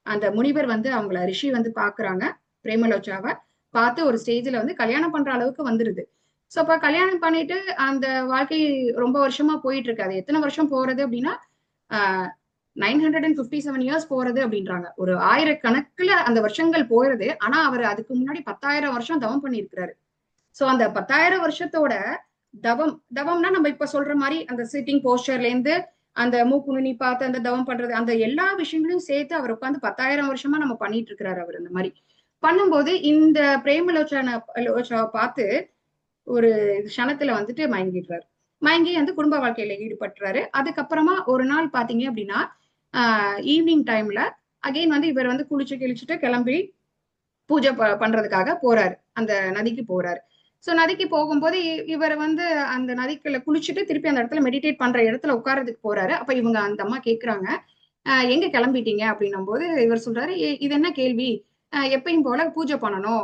Speaker 2: அந்த முனிவர் வந்து அவங்கள ரிஷி வந்து பாக்குறாங்க, பிரேமலோச்சாவை பார்த்து ஒரு ஸ்டேஜ்ல வந்து கல்யாணம் பண்ற அளவுக்கு வந்துருது. சோ அப்ப கல்யாணம் பண்ணிட்டு அந்த வாழ்க்கை ரொம்ப வருஷமா போயிட்டு இருக்காது. எத்தனை வருஷம் போறது அப்படின்னா 957 years போறது அப்படின்றாங்க. ஒரு 1000 கணக்குல அந்த வருஷங்கள் போறது. ஆனா அவர் அதுக்கு முன்னாடி 10,000 வருஷம் தவம் பண்ணியிருக்கிறாரு. சோ அந்த 10,000 வருஷத்தோட தவம்னா நம்ம இப்ப சொல்ற மாதிரி அந்த சிட்டிங் போஸ்டர்ல இருந்து அந்த மூக்குணி பார்த்து அந்த தவம் பண்றது, அந்த எல்லா விஷயங்களையும் சேர்த்து அவர் உட்காந்து 10,000 வருஷமா நம்ம பண்ணிட்டு இருக்கிறாரு. அவர் அந்த மாதிரி பண்ணும்போது இந்த பிரேமலோச்சாவை பார்த்து ஒரு க்ஷணத்துல வந்துட்டு மயங்கிடுறாரு. மயங்கி வந்து குடும்ப வாழ்க்கையில ஈடுபட்டுறாரு. அதுக்கப்புறமா ஒரு நாள் பாத்தீங்க அப்படின்னா ஈவினிங் டைம்ல அகைன் வந்து இவர் வந்து குளிச்சு கிழிச்சுட்டு கிளம்பி பூஜை பண்றதுக்காக போறாரு, அந்த நதிக்கு போறாரு. சோ நதிக்கு போகும்போது இவர் வந்து அந்த நதிக்குள்ள குளிச்சுட்டு திருப்பி அந்த இடத்துல மெடிடேட் பண்ற இடத்துல உட்கார்றதுக்கு போறாரு. அப்ப இவங்க அந்த அம்மா கேக்குறாங்க, எங்க கிளம்பிட்டீங்க அப்படின்னும் போது இவர் சொல்றாரு, இது என்ன கேள்வி, எப்பயும் போல பூஜை பண்ணணும்,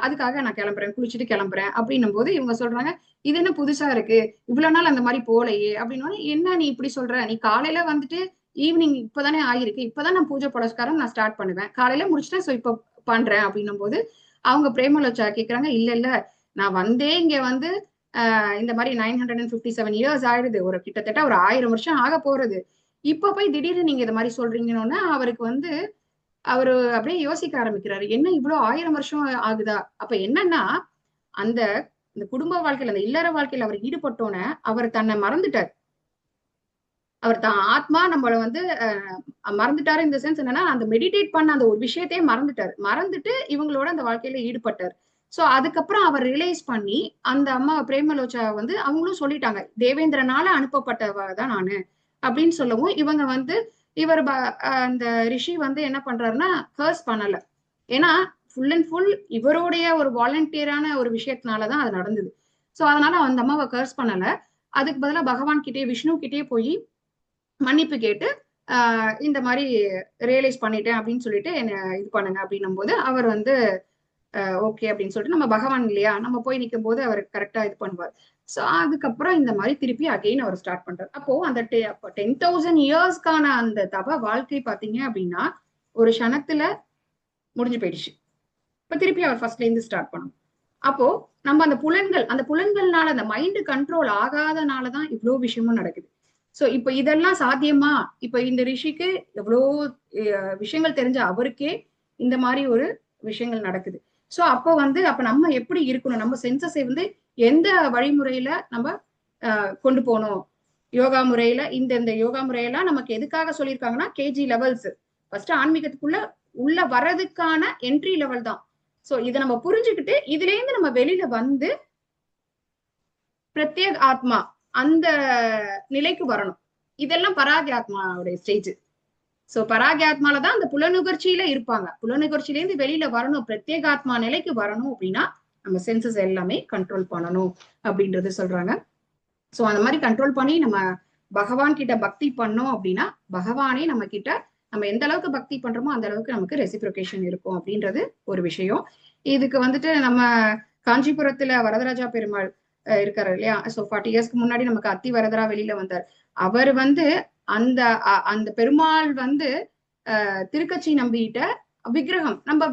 Speaker 2: அதுக்காக நான் கிளம்புறேன், குளிச்சுட்டு கிளம்புறேன் அப்படின்னும் போது இவங்க சொல்றாங்க, இது என்ன புதுசா இருக்கு, இவ்வளவு நாள் அந்த மாதிரி போலையே அப்படின்னா, என்ன நீ இப்படி சொல்ற, நீ காலையில வந்துட்டு ஈவினிங் இப்பதானே ஆயிருக்கு, இப்பதான் நான் பூஜை புரஸ்காரம் நான் ஸ்டார்ட் பண்ணுவேன், காலையில முடிச்சுட்டேன், சோ இப்ப பண்றேன் அப்படின்னும் போது அவங்க பிரேமலோச்சா கேக்குறாங்க, இல்ல இல்ல நான் வந்தே இங்க வந்து இந்த மாதிரி 957 இயர்ஸ் ஆயிடுது, ஒரு கிட்டத்தட்ட ஒரு 1000 வருஷம் ஆக போறது, இப்ப போய் திடீர்னு நீங்க இந்த மாதிரி சொல்றீங்கன்னு அவருக்கு வந்து அவரு அப்படியே யோசிக்க ஆரம்பிக்கிறாரு, என்ன இவ்வளவு 1000 வருஷம் ஆகுதா? அப்ப என்னன்னா அந்த இந்த குடும்ப வாழ்க்கையில அந்த இல்லற வாழ்க்கையில அவர் ஈடுபட்டோன்னு அவர் தன்னை மறந்துட்டார். அவர் தான் ஆத்மா நம்மள வந்து மறந்துட்டாரு. இந்த சென்ஸ் என்னன்னா அந்த மெடிடேட் பண்ண அந்த ஒரு விஷயத்தையே மறந்துட்டாரு. மறந்துட்டு இவங்களோட அந்த வாழ்க்கையில ஈடுபட்டார். சோ அதுக்கப்புறம் அவர் ரியலைஸ் பண்ணி அந்த அம்மா பிரேமலோச்சா வந்து அவங்களும் சொல்லிட்டாங்க, தேவேந்திரனால அனுப்பப்பட்டவ தான் நானு அப்படின்னு சொல்லவும் இவங்க வந்து இவர் அந்த ரிஷி வந்து என்ன பண்றாருன்னா கர்ஸ் பண்ணல. ஏன்னா ஃபுல் அண்ட் ஃபுல் இவருடைய ஒரு வாலண்டியரான ஒரு விஷயத்தினாலதான் அது நடந்தது. சோ அதனால அந்த அம்மாவை கர்ஸ் பண்ணல. அதுக்கு பதிலா பகவான் கிட்டே விஷ்ணு கிட்டே போய் மன்னிப்பு கேட்டு இந்த மாதிரி ரியலைஸ் பண்ணிட்டேன் அப்படின்னு சொல்லிட்டு என்ன இது பண்ணுங்க அப்படின்னும் போது அவர் வந்து ஓகே அப்படின்னு சொல்லிட்டு, நம்ம பகவான் இல்லையா, நம்ம போய் நிற்கும் போது அவர் கரெக்டா இது பண்ணுவார். சோ அதுக்கப்புறம் இந்த மாதிரி திருப்பி அகைன் அவர் ஸ்டார்ட் பண்றாரு. அப்போ அந்த 10,000 இயர்ஸ்க்கான அந்த தப வாழ்க்கை பாத்தீங்க அப்படின்னா ஒரு க்ஷணத்துல முடிஞ்சு போயிடுச்சு. இப்ப திருப்பி அவர் ஃபர்ஸ்ட்ல இருந்து ஸ்டார்ட் பண்ணணும். அப்போ நம்ம அந்த புலன்கள்னால அந்த மைண்ட் கண்ட்ரோல் ஆகாதனாலதான் இவ்வளவு விஷயமும் நடக்குது. சோ இப்ப இதெல்லாம் சாத்தியமா? இப்ப இந்த ரிஷிக்கு எவ்வளோ விஷயங்கள் தெரிஞ்ச அவருக்கே இந்த மாதிரி ஒரு விஷயங்கள் நடக்குது. சோ அப்ப நம்ம எப்படி இருக்கணும், நம்ம சென்சஸை வந்து எந்த வழிமுறையில நம்ம கொண்டு போகணும், யோகா முறையில இந்த யோகா முறையெல்லாம் நமக்கு எதுக்காக சொல்லியிருக்காங்கன்னா கேஜி லெவல்ஸ், ஃபர்ஸ்ட் ஆன்மீகத்துக்குள்ள உள்ள வர்றதுக்கான என்ட்ரி லெவல் தான். சோ இதை நம்ம புரிஞ்சுக்கிட்டு இதுல இருந்து நம்ம வெளியில வந்து பிரத்யேக ஆத்மா அந்த நிலைக்கு வரணும். இதெல்லாம் பராகியாத்மாவுடைய ஸ்டேஜ். சோ பராகியாத்மாலதான் அந்த புலனுகர்ச்சியில இருப்பாங்க. புலனுகர்ச்சியில இருந்து வெளியில வரணும், பிரத்யேகாத்மா நிலைக்கு வரணும் அப்படின்னா நம்ம சென்சஸ் எல்லாமே கண்ட்ரோல் பண்ணணும் அப்படின்றது சொல்றாங்க. சோ அந்த மாதிரி கண்ட்ரோல் பண்ணி நம்ம பகவான் கிட்ட பக்தி பண்ணோம் அப்படின்னா பகவானே நம்ம கிட்ட நம்ம எந்த அளவுக்கு பக்தி பண்றோமோ அந்த அளவுக்கு நமக்கு ரெசிப்ரோகேஷன் இருக்கும் அப்படின்றது ஒரு விஷயம். இதுக்கு வந்துட்டு நம்ம காஞ்சிபுரத்துல வரதராஜா பெருமாள் இருக்காரு இல்லையா, சோ 40 இயர்ஸ்க்கு முன்னாடி நமக்கு அத்தி வரதரா வெளியில வந்தார். அவர் வந்து அந்த பெருமாள் வந்து திருக்கச்சி நம்பிட்ட விக்கிரகம், நம்ம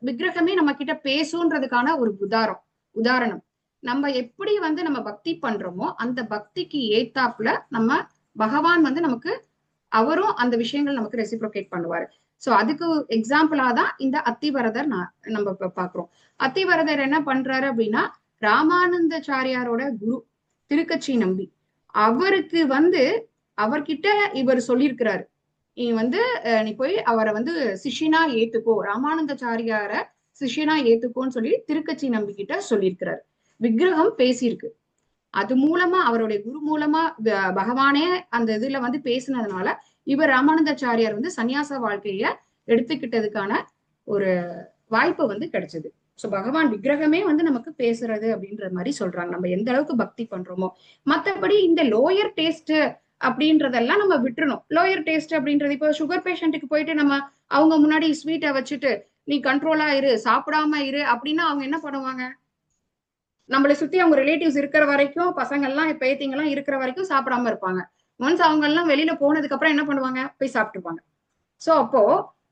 Speaker 2: விக்கிரகமே நம்ம கிட்ட பேசுன்றதுக்கான ஒரு உதாரணம். நம்ம எப்படி வந்து நம்ம பக்தி பண்றோமோ அந்த பக்திக்கு ஏத்தாப்புல நம்ம பகவான் வந்து நமக்கு அவரும் அந்த விஷயங்கள் நமக்கு ரெசிப்ரோகேட் பண்ணுவாரு. சோ அதுக்கு எக்ஸாம்பிளா தான் இந்த அத்திவரதர் நம்ம பாக்குறோம். அத்திவரதர் என்ன பண்றாரு அப்படின்னா ராமானந்தாச்சாரியாரோட குரு திருக்கச்சி நம்பி, அவருக்கு வந்து அவர்கிட்ட இவர் சொல்லியிருக்கிறாரு, நீ வந்து நீ போய் அவரை வந்து சிஷ்யனா ஏத்துக்கோ, ராமானந்தாச்சாரியார சிஷ்யனா ஏத்துக்கோன்னு சொல்லி திருக்கச்சி நம்பி கிட்ட சொல்லியிருக்கிறாரு. விக்கிரகம் பேசியிருக்கு. அது மூலமா அவருடைய குரு மூலமா பகவானே அந்த இதுல வந்து பேசினதுனால இவர் ராமானந்தாச்சாரியார் வந்து சன்னியாச வாழ்க்கைய எடுத்துக்கிட்டதுக்கான ஒரு வாய்ப்பு வந்து கிடைச்சது. சோ பகவான் விக்கிரகமே வந்து நமக்கு பேசுறது அப்படின்ற மாதிரி சொல்றாங்க, நம்ம எந்த அளவுக்கு பக்தி பண்றோமோ. மத்தபடி இந்த லோயர் டேஸ்ட் அப்படின்றதெல்லாம் நம்ம விட்டுறணும். லோயர் டேஸ்ட் அப்படின்றது இப்போ சுகர் பேஷண்ட்டுக்கு போயிட்டு நம்ம அவங்க முன்னாடி ஸ்வீட்டை வச்சுட்டு நீ கண்ட்ரோலா இரு, சாப்பிடாம இரு அப்படின்னா அவங்க என்ன பண்ணுவாங்க, நம்மளை சுத்தி அவங்க ரிலேட்டிவ்ஸ் இருக்கிற வரைக்கும், பசங்க எல்லாம் பேத்திங்க எல்லாம் இருக்கிற வரைக்கும் சாப்பிடாம இருப்பாங்க. ஒன்ஸ் அவங்க எல்லாம் வெளியில போனதுக்கு அப்புறம் என்ன பண்ணுவாங்க, போய் சாப்பிட்டுப்பாங்க. சோ அப்போ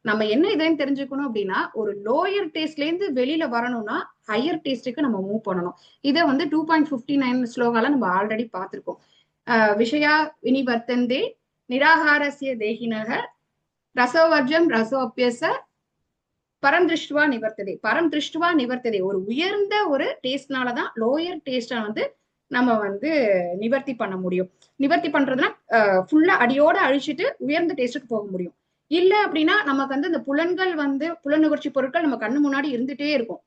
Speaker 2: நம்ம என்ன இதையும் தெரிஞ்சுக்கணும் அப்படின்னா ஒரு லோயர் டேஸ்ட்ல இருந்து வெளியில வரணும்னா ஹையர் டேஸ்டுக்கு நம்ம மூவ் பண்ணணும். இதை வந்து 2.59 ஸ்லோகால நம்ம ஆல்ரெடி பார்த்திருக்கோம். விஷயா வினிவர்த்தந்தே நிராகாரஸ்ய தேகினக ரசோவர்ஜம் ரசோப்பியச பரம் திருஷ்டுவா நிவர்த்ததே. ஒரு உயர்ந்த ஒரு டேஸ்ட்னாலதான் லோயர் டேஸ்டா வந்து நம்ம வந்து நிவர்த்தி பண்ண முடியும். நிவர்த்தி பண்றதுன்னா ஃபுல்லா அடியோட அழிச்சிட்டு உயர்ந்த டேஸ்டுக்கு போக முடியும். இல்ல அப்படின்னா நமக்கு வந்து இந்த புலன்கள் வந்து புலனுகர்ச்சி பொருட்கள் நம்ம கண்ணு முன்னாடி இருந்துட்டே இருக்கும்,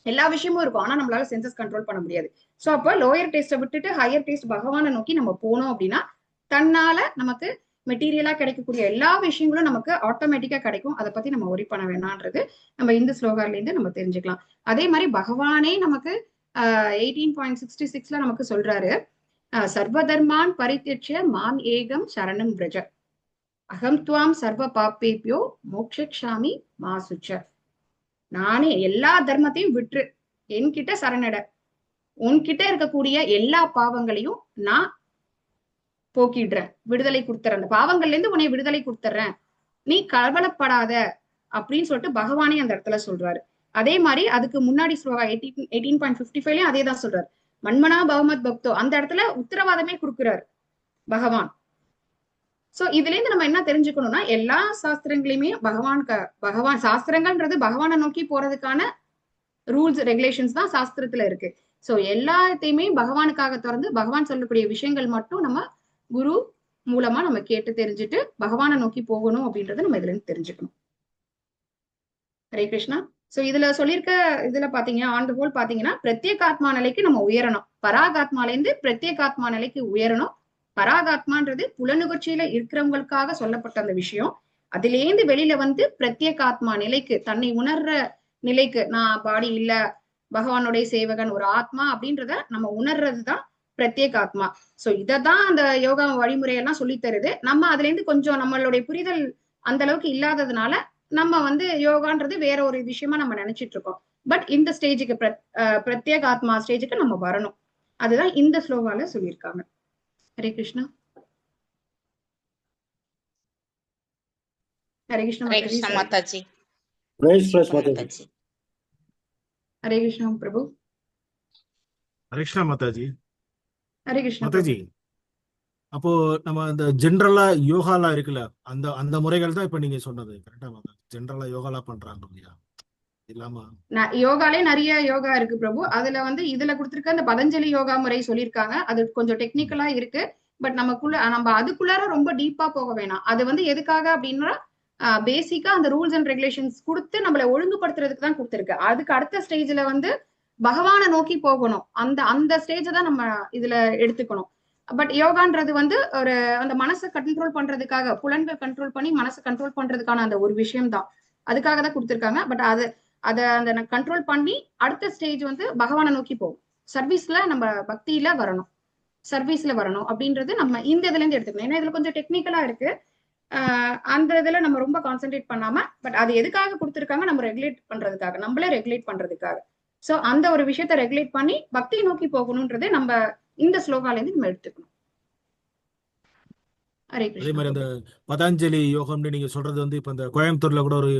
Speaker 2: எல்லா விஷயமும் இருக்கும், ஆனா நம்மளால சென்சஸ் கண்ட்ரோல் பண்ண முடியாது. சோ அப்ப லோயர் டேஸ்ட்டை விட்டுட்டு ஹையர் டேஸ்ட் பகவானை நோக்கி நம்ம போனோம் அப்படின்னா தன்னால நமக்கு மெட்டீரியலா கிடைக்கக்கூடிய எல்லா விஷயங்களும் நமக்கு ஆட்டோமேட்டிக்கா கிடைக்கும். அதை பத்தி நம்ம ஒரி பண்ண வேணான்றது நம்ம இந்த ஸ்லோகால இருந்து நம்ம தெரிஞ்சுக்கலாம். அதே மாதிரி பகவானே நமக்கு 18.66 நமக்கு சொல்றாரு, சர்வதர்மான் பரித்யஜ்ய மாம் ஏகம் சரணம் பிரஜ அகம் துவாம் சர்வ பாப்பேபியோ மோக்ஷாமி மாசுச்ச. நானே எல்லா தர்மத்தையும் விட்டு என்கிட்ட சரணட, உன்கிட்ட இருக்கக்கூடிய எல்லா பாவங்களையும் நான் போக்கிடுறேன், விடுதலை கொடுத்துறேன், அந்த பாவங்கள்ல இருந்து உன்னை விடுதலை கொடுத்துறேன், நீ கவலைப்படாத அப்படின்னு சொல்லிட்டு பகவானே அந்த இடத்துல சொல்றாரு. அதே மாதிரி அதுக்கு முன்னாடி ஸ்லோகா 18.55லயும் அதே தான் சொல்றாரு. மன்மனா பவமத் பக்தோ, அந்த இடத்துல உத்தரவாதமே கொடுக்குறாரு பகவான். சோ இதுல இருந்து நம்ம என்ன தெரிஞ்சுக்கணும்னா, எல்லா சாஸ்திரங்களையுமே பகவான் சாஸ்திரங்கள்ன்றது பகவானை நோக்கி போறதுக்கான ரூல்ஸ் ரெகுலேஷன்ஸ் தான் சாஸ்திரத்துல இருக்கு. சோ எல்லாத்தையுமே பகவானுக்காக திறந்து பகவான் சொல்லக்கூடிய விஷயங்கள் மட்டும் நம்ம குரு மூலமா நம்ம கேட்டு தெரிஞ்சுட்டு பகவானை நோக்கி போகணும் அப்படின்றத நம்ம இதுல இருந்து தெரிஞ்சுக்கணும். ஹரே கிருஷ்ணா. சோ இதுல சொல்லியிருக்க இதுல பாத்தீங்கன்னா ஆன் த ஹோல் பாத்தீங்கன்னா பிரத்யேகாத்மா நிலைக்கு நம்ம உயரணும். பராகாத்மால இருந்து பிரத்யேகாத்மா நிலைக்கு உயரணும். பராகாத்மான்றது புலனுகர்ச்சியில இருக்கிறவங்களுக்காக சொல்லப்பட்ட அந்த விஷயம். அதிலேந்து வெளியில வந்து பிரத்யேகாத்மா நிலைக்கு, தன்னை உணர்ற நிலைக்கு, நான் பாடி இல்ல, பகவானுடைய சேவகன், ஒரு ஆத்மா அப்படின்றத நம்ம உணர்றதுதான் பிரத்யேகாத்மா. சோ இததான் அந்த யோகா வழிமுறையெல்லாம் சொல்லி தருது. நம்ம அதுல இருந்து கொஞ்சம் நம்மளுடைய புரிதல் அந்த அளவுக்கு இல்லாததுனால நம்ம வந்து யோகான்றது வேற ஒரு விஷயமா நம்ம நினைச்சிட்டு இருக்கோம். பட் இந்த ஸ்டேஜுக்கு பிரத்யேகாத்மா ஸ்டேஜுக்கு நம்ம வரணும். அதுதான் இந்த ஸ்லோகால சொல்லியிருக்காங்க. ஹரே கிருஷ்ணா. ஹரே கிருஷ்ணா.
Speaker 4: ஹரே கிருஷ்ணா மாதாஜி.
Speaker 5: மாதாஜி.
Speaker 2: ஹரே கிருஷ்ணா பிரபு.
Speaker 5: ஹரே கிருஷ்ணா மாதாஜி.
Speaker 2: ஹரே கிருஷ்ணா
Speaker 5: மாதாஜி, அப்போ நம்ம அந்த ஜென்ரலா யோகாலாம் இருக்குல்ல, அந்த அந்த முறைகள் தான் இப்ப நீங்க சொன்னது கரெக்டா மாதாஜி? ஜென்ரலா யோகாலாம் பண்றாங்க இல்லையா? இல்லாம
Speaker 2: யோகாலே நிறைய யோகா இருக்கு பிரபு. அதுல வந்து இதுல கொடுத்திருக்க அந்த பதஞ்சலி யோகா முறை சொல்லியிருக்காங்க. அது கொஞ்சம் டெக்னிக்கலா இருக்கு. பட் நம்ம அதுக்குள்ளார ரொம்ப டீப்பா போக வேணாம். அது வந்து எதுக்காக அப்படின்னா பேசிக்கா அந்த ரூல்ஸ் அண்ட் ரெகுலேஷன்ஸ் கொடுத்து நம்மளை ஒழுங்குபடுத்துறதுக்கு தான் கொடுத்திருக்கு. அதுக்கு அடுத்த ஸ்டேஜ்ல வந்து பகவானை நோக்கி போகணும். அந்த ஸ்டேஜை தான் நம்ம இதுல எடுத்துக்கணும். பட் யோகான்றது வந்து ஒரு அந்த மனசை கண்ட்ரோல் பண்றதுக்காக, புலன்கள் கண்ட்ரோல் பண்ணி மனசை கண்ட்ரோல் பண்றதுக்கான அந்த ஒரு விஷயம் தான். அதுக்காக தான் கொடுத்திருக்காங்க. பட் அதை அந்த கண்ட்ரோல் பண்ணி அடுத்த ஸ்டேஜ் வந்து பகவானை நோக்கி போகும். சர்வீஸ்ல நம்ம பக்தியில வரணும், சர்வீஸ்ல வரணும் அப்படின்றது நம்ம இந்த இதுல இருந்து எடுத்துக்கணும். ஏன்னா இதுல கொஞ்சம் டெக்னிக்கலா இருக்கு. அந்த இதுல நம்ம ரொம்ப கான்சென்ட்ரேட் பண்ணாம, பட் அது எதுக்காக கொடுத்திருக்காங்க, நம்ம ரெகுலேட் பண்றதுக்காக, நம்மளே ரெகுலேட் பண்றதுக்காக. சோ அந்த ஒரு விஷயத்த ரெகுலேட் பண்ணி பக்தியை நோக்கி போகணும்ன்றது நம்ம இந்த ஸ்லோகால இருந்து நம்ம எடுத்துக்கணும். ஹரே
Speaker 5: அதே மாதிரி அந்த
Speaker 2: கிருஷ்ணா.
Speaker 5: பதாஞ்சலி யோகம்னு நீங்க சொல்றது வந்து இப்ப இந்த கோயம்புத்தூர்ல கூட ஒரு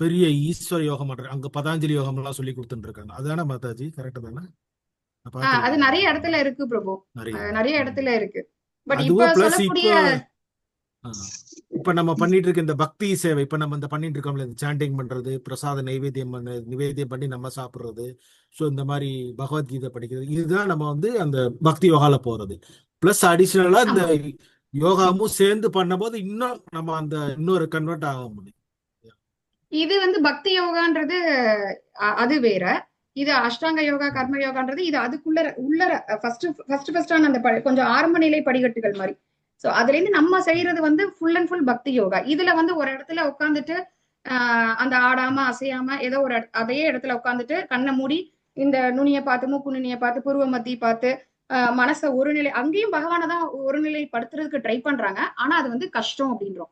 Speaker 5: பெரிய ஈஸ்வர யோகம் பண்றாங்க. அங்க பதாஞ்சலி யோகம் எல்லாம் சொல்லி கொடுத்துட்டு இருக்காங்க. அதுதானே மாதாஜி? கரெக்ட் தானே?
Speaker 2: அது நிறைய இடத்துல இருக்கு பிரபு, நிறைய இடத்துல இருக்கு. பட் இப்ப
Speaker 5: அதுவும் பிளஸ்
Speaker 2: சொல்லக்கூடிய
Speaker 5: இப்ப நம்ம பண்ணிட்டு இருக்க இந்த பக்தி சேவை, இப்ப நம்ம இந்த பண்ணிட்டு இருக்கோம்ல, இந்த சாண்டிங் பண்றது, பிரசாத நிவேத்தியம் பண்ணி நம்ம சாப்பிடுறது, ஸோ இந்த மாதிரி பகவத்கீதை படிக்கிறது, இதுதான் நம்ம வந்து அந்த பக்தி யோகால போறது. பிளஸ் அடிஷனலா இந்த யோகாவும் சேர்ந்து பண்ணும்போது இன்னும் நம்ம அந்த இன்னொரு கன்வெர்ட் ஆக முடியும்.
Speaker 2: இது வந்து பக்தி யோகான்றது அது வேற. இது அஷ்டாங்க யோகா, கர்ம யோகான்றது இது அதுக்குள்ள ஃபர்ஸ்டான அந்த கொஞ்சம் ஆரம்ப நிலை படிக்கட்டுகள் மாதிரி. சோ அதுல இருந்து நம்ம செய்யறது வந்து ஃபுல் அண்ட் ஃபுல் பக்தி யோகா. இதுல வந்து ஒரு இடத்துல உட்காந்துட்டு அந்த ஆடாம அசையாம ஏதோ ஒரு அதே இடத்துல உட்காந்துட்டு கண்ணை மூடி இந்த நுனியை பார்த்து, மூக்கு நுனியை பார்த்து, புருவ மத்தி பார்த்து மனசை ஒருநிலை, அங்கேயும் பகவானை தான் ஒருநிலைப்படுத்துறதுக்கு ட்ரை பண்றாங்க. ஆனா அது வந்து கஷ்டம் அப்படின்றோம்.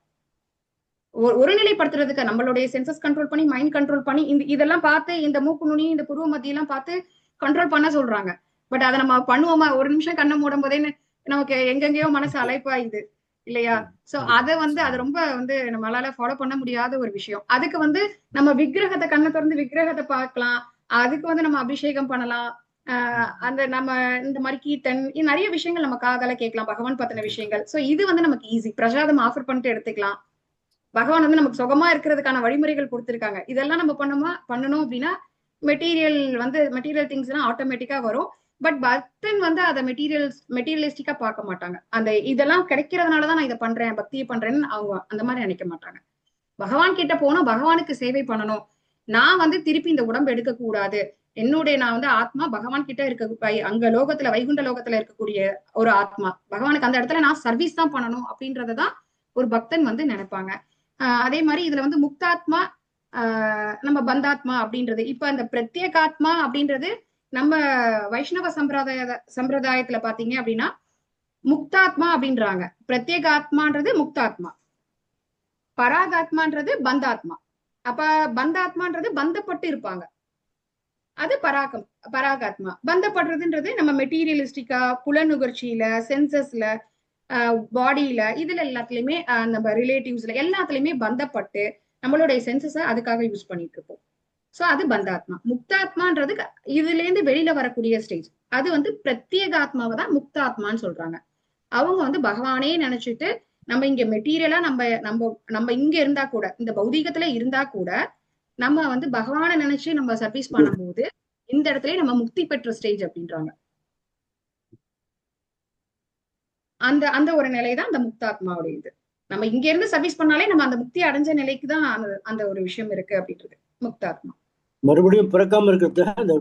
Speaker 2: ஒருநிலைப்படுத்துறதுக்கு நம்மளுடைய சென்சஸ் கண்ட்ரோல் பண்ணி, மைண்ட் கண்ட்ரோல் பண்ணி, இதெல்லாம் பார்த்து, இந்த மூக்கு நுனி, இந்த புருவ மத்தியெல்லாம் பார்த்து கண்ட்ரோல் பண்ண சொல்றாங்க. பட் அதை நம்ம பண்ணுவோமா? ஒரு நிமிஷம் கண்ணை மூடும் போதே நமக்கு எங்கெங்கயோ மனசு அலைப்பாயுது இல்லையா? சோ அதை வந்து அது ரொம்ப வந்து நம்மளால ஃபாலோ பண்ண முடியாத ஒரு விஷயம். அதுக்கு வந்து நம்ம விக்கிரகத்தை, கண்ணை திறந்து விக்கிரகத்தை பார்க்கலாம். அதுக்கு வந்து நம்ம அபிஷேகம் பண்ணலாம். அந்த நம்ம இந்த மாதிரி கீர்த்தன், நிறைய விஷயங்கள் நம்ம காதால கேட்கலாம், பகவான் பத்தின விஷயங்கள். சோ இது வந்து நமக்கு ஈஸி. பிரசாதம் ஆஃபர் பண்ணிட்டு எடுத்துக்கலாம். பகவான் வந்து நமக்கு சுகமா இருக்கிறதுக்கான வழிமுறைகள் கொடுத்திருக்காங்க. இதெல்லாம் நம்ம பண்ணணும் அப்படின்னா மெட்டீரியல் திங்ஸ் எல்லாம் ஆட்டோமேட்டிக்கா வரும். பட் பக்தன் வந்து அதை மெட்டீரியலிஸ்டிக்கா பார்க்க மாட்டாங்க. அந்த இதெல்லாம் கிடைக்கிறதுனாலதான் நான் இதை பண்றேன், பக்தியை பண்றேன்னு அவங்க அந்த மாதிரி நினைக்க மாட்டாங்க. பகவான் கிட்ட போனா பகவானுக்கு சேவை பண்ணணும். நான் வந்து திருப்பி இந்த உடம்பு எடுக்க கூடாது. நான் வந்து ஆத்மா பகவான் கிட்ட இருக்க, அங்க லோகத்துல, வைகுண்ட லோகத்துல இருக்கக்கூடிய ஒரு ஆத்மா. பகவானுக்கு அந்த இடத்துல நான் சர்வீஸ் தான் பண்ணணும் அப்படின்றதான் ஒரு பக்தன் வந்து நினைப்பாங்க. அதே மாதிரி இதுல வந்து முக்தாத்மா, நம்ம பந்தாத்மா அப்படின்றது. இப்ப அந்த பிரத்யேகாத்மா அப்படின்றது நம்ம வைஷ்ணவ சம்பிரதாயத்துல பாத்தீங்க அப்படின்னா முக்தாத்மா அப்படின்றாங்க. பிரத்யேகாத்மான்றது முக்தாத்மா, பராகாத்மான்றது பந்தாத்மா. அப்ப பந்தாத்மான்றது பந்தப்பட்டு இருப்பாங்க, அது பராகாத்மா. பந்தப்படுறதுன்றது நம்ம மெட்டீரியலிஸ்டிக்கா, புலனுகர்ச்சியில, சென்சஸ்ல பாடியில இதுல எல்லாத்துலயுமே நம்ம ரிலேட்டிவ்ஸ்ல எல்லாத்துலயுமே பந்தப்பட்டு நம்மளுடைய சென்சஸை அதுக்காக யூஸ் பண்ணிட்டு இருப்போம். சோ அது பந்தாத்மா. முக்தாத்மான்றது இதுல இருந்து வெளியில வரக்கூடிய ஸ்டேஜ். அது வந்து பிரத்யேக ஆத்மாவை தான் முக்தாத்மான்னு சொல்றாங்க. அவங்க வந்து பகவானே நினைச்சிட்டு நம்ம இங்க மெட்டீரியலா நம்ம நம்ம நம்ம இங்க இருந்தா கூட, இந்த பௌதீகத்துல இருந்தா கூட நம்ம வந்து பகவானை நினைச்சு நம்ம சர்வீஸ் பண்ணும்போது இந்த இடத்துல நம்ம முக்தி பெற்ற ஸ்டேஜ் அப்படின்றாங்க. அந்த அந்த ஒரு நிலைதான் அந்த முக்தாத்மாவுடைய இது. நம்ம இங்க இருந்து சர்வீஸ் பண்ணாலே நம்ம அந்த முக்தி அடைஞ்ச நிலைக்கு தான் அந்த அந்த ஒரு விஷயம் இருக்கு அப்படின்றது முக்தாத்மா.
Speaker 9: மறுபடியும் பிறக்காம இருக்கிறது அந்த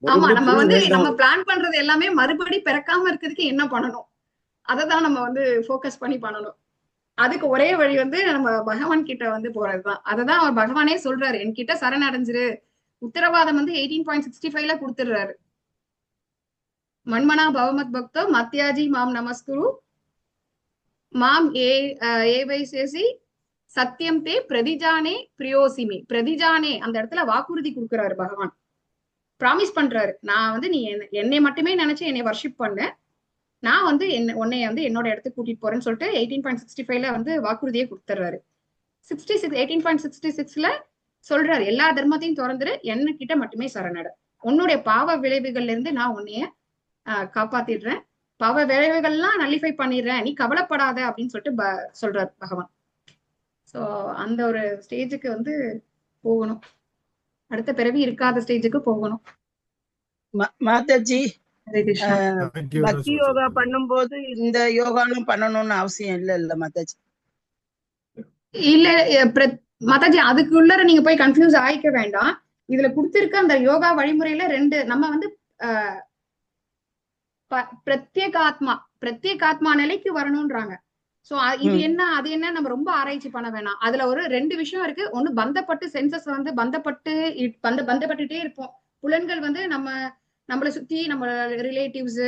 Speaker 2: ஆமா, நம்ம வந்து
Speaker 9: மறுபடியும்
Speaker 2: நம்ம பிளான் பண்றது எல்லாமே மறுபடி பிறக்காம இருக்கிறதுக்கு என்ன பண்ணணும், அததான் நம்ம வந்து ஃபோக்கஸ் பண்ணி பண்ணணும். அதுக்கு ஒரே வழி வந்து நம்ம பகவான் கிட்ட வந்து போறதுதான். அததான் அவர் பகவானே சொல்றாரு, என்கிட்ட சரணடைஞ்சிரு. உத்தரவாதம் வந்து 18.65ல கொடுத்துடுறாரு. மன்மனா பவமத் பக்தோ மத்யாஜி மாம் நமஸ்குரு மாம் ஏவைசேசி சத்தியம் தே பிரதிஜானே பிரியோசிமே. பிரதிஜானே அந்த இடத்துல வாக்குறுதி கொடுக்குறாரு பகவான், ப்ராமிஸ் பண்றாரு. நான் வந்து நீ என்னை மட்டுமே நினைச்சு என்னை வர்ஷிப் பண்ண, நான் வந்து உன்னைய வந்து என்னோட இடத்துக்கு கூட்டிட்டு போறேன்னு சொல்லிட்டு 18.65ல வந்து வாக்குறுதியை கொடுத்துறாரு. 18.66ல சொல்றாரு, எல்லா தர்மத்தையும் திறந்துரு, என்ன கிட்ட மட்டுமே சரணட, உன்னுடைய பாவ விளைவுகள்ல இருந்து நான் உன்னைய காப்பாத்திடுறேன், பாவ விளைவுகள்லாம் நல்லிஃபை பண்ணிடுறேன், நீ கவலைப்படாத அப்படின்னு சொல்லிட்டு சொல்றாரு பகவான். சோ அந்த ஒரு ஸ்டேஜுக்கு வந்து போகணும், அடுத்த பிறவி இருக்காத ஸ்டேஜுக்கு போகணும்.
Speaker 7: மாதாஜி,
Speaker 2: ஹரே கிருஷ்ணா.
Speaker 7: பக்தி யோகா பண்ணும்போது இந்த யோகாலாம் பண்ணணும்னு அவசியம் இல்ல மாதாஜி?
Speaker 2: இல்ல மாதாஜி, அதுக்குள்ள நீங்க போய் கன்ஃபியூஸ் ஆயிக்க வேண்டாம். இதுல கொடுத்திருக்க அந்த யோகா வழிமுறையில ரெண்டு, நம்ம வந்து பிரத்யேக ஆத்மா நிலைக்கு வரணும்ன்றாங்க. சோ இது என்ன அது என்ன நம்ம ரொம்ப ஆராய்ச்சி பண்ண வேணாம். அதுல ஒரு ரெண்டு விஷயம் இருக்கு. ஒண்ணு பந்தப்பட்டு சென்சஸ் வந்து பந்தப்பட்டுட்டே இருப்போம். புலன்கள் வந்து நம்மளை சுத்தி நம்ம ரிலேட்டிவ்ஸ்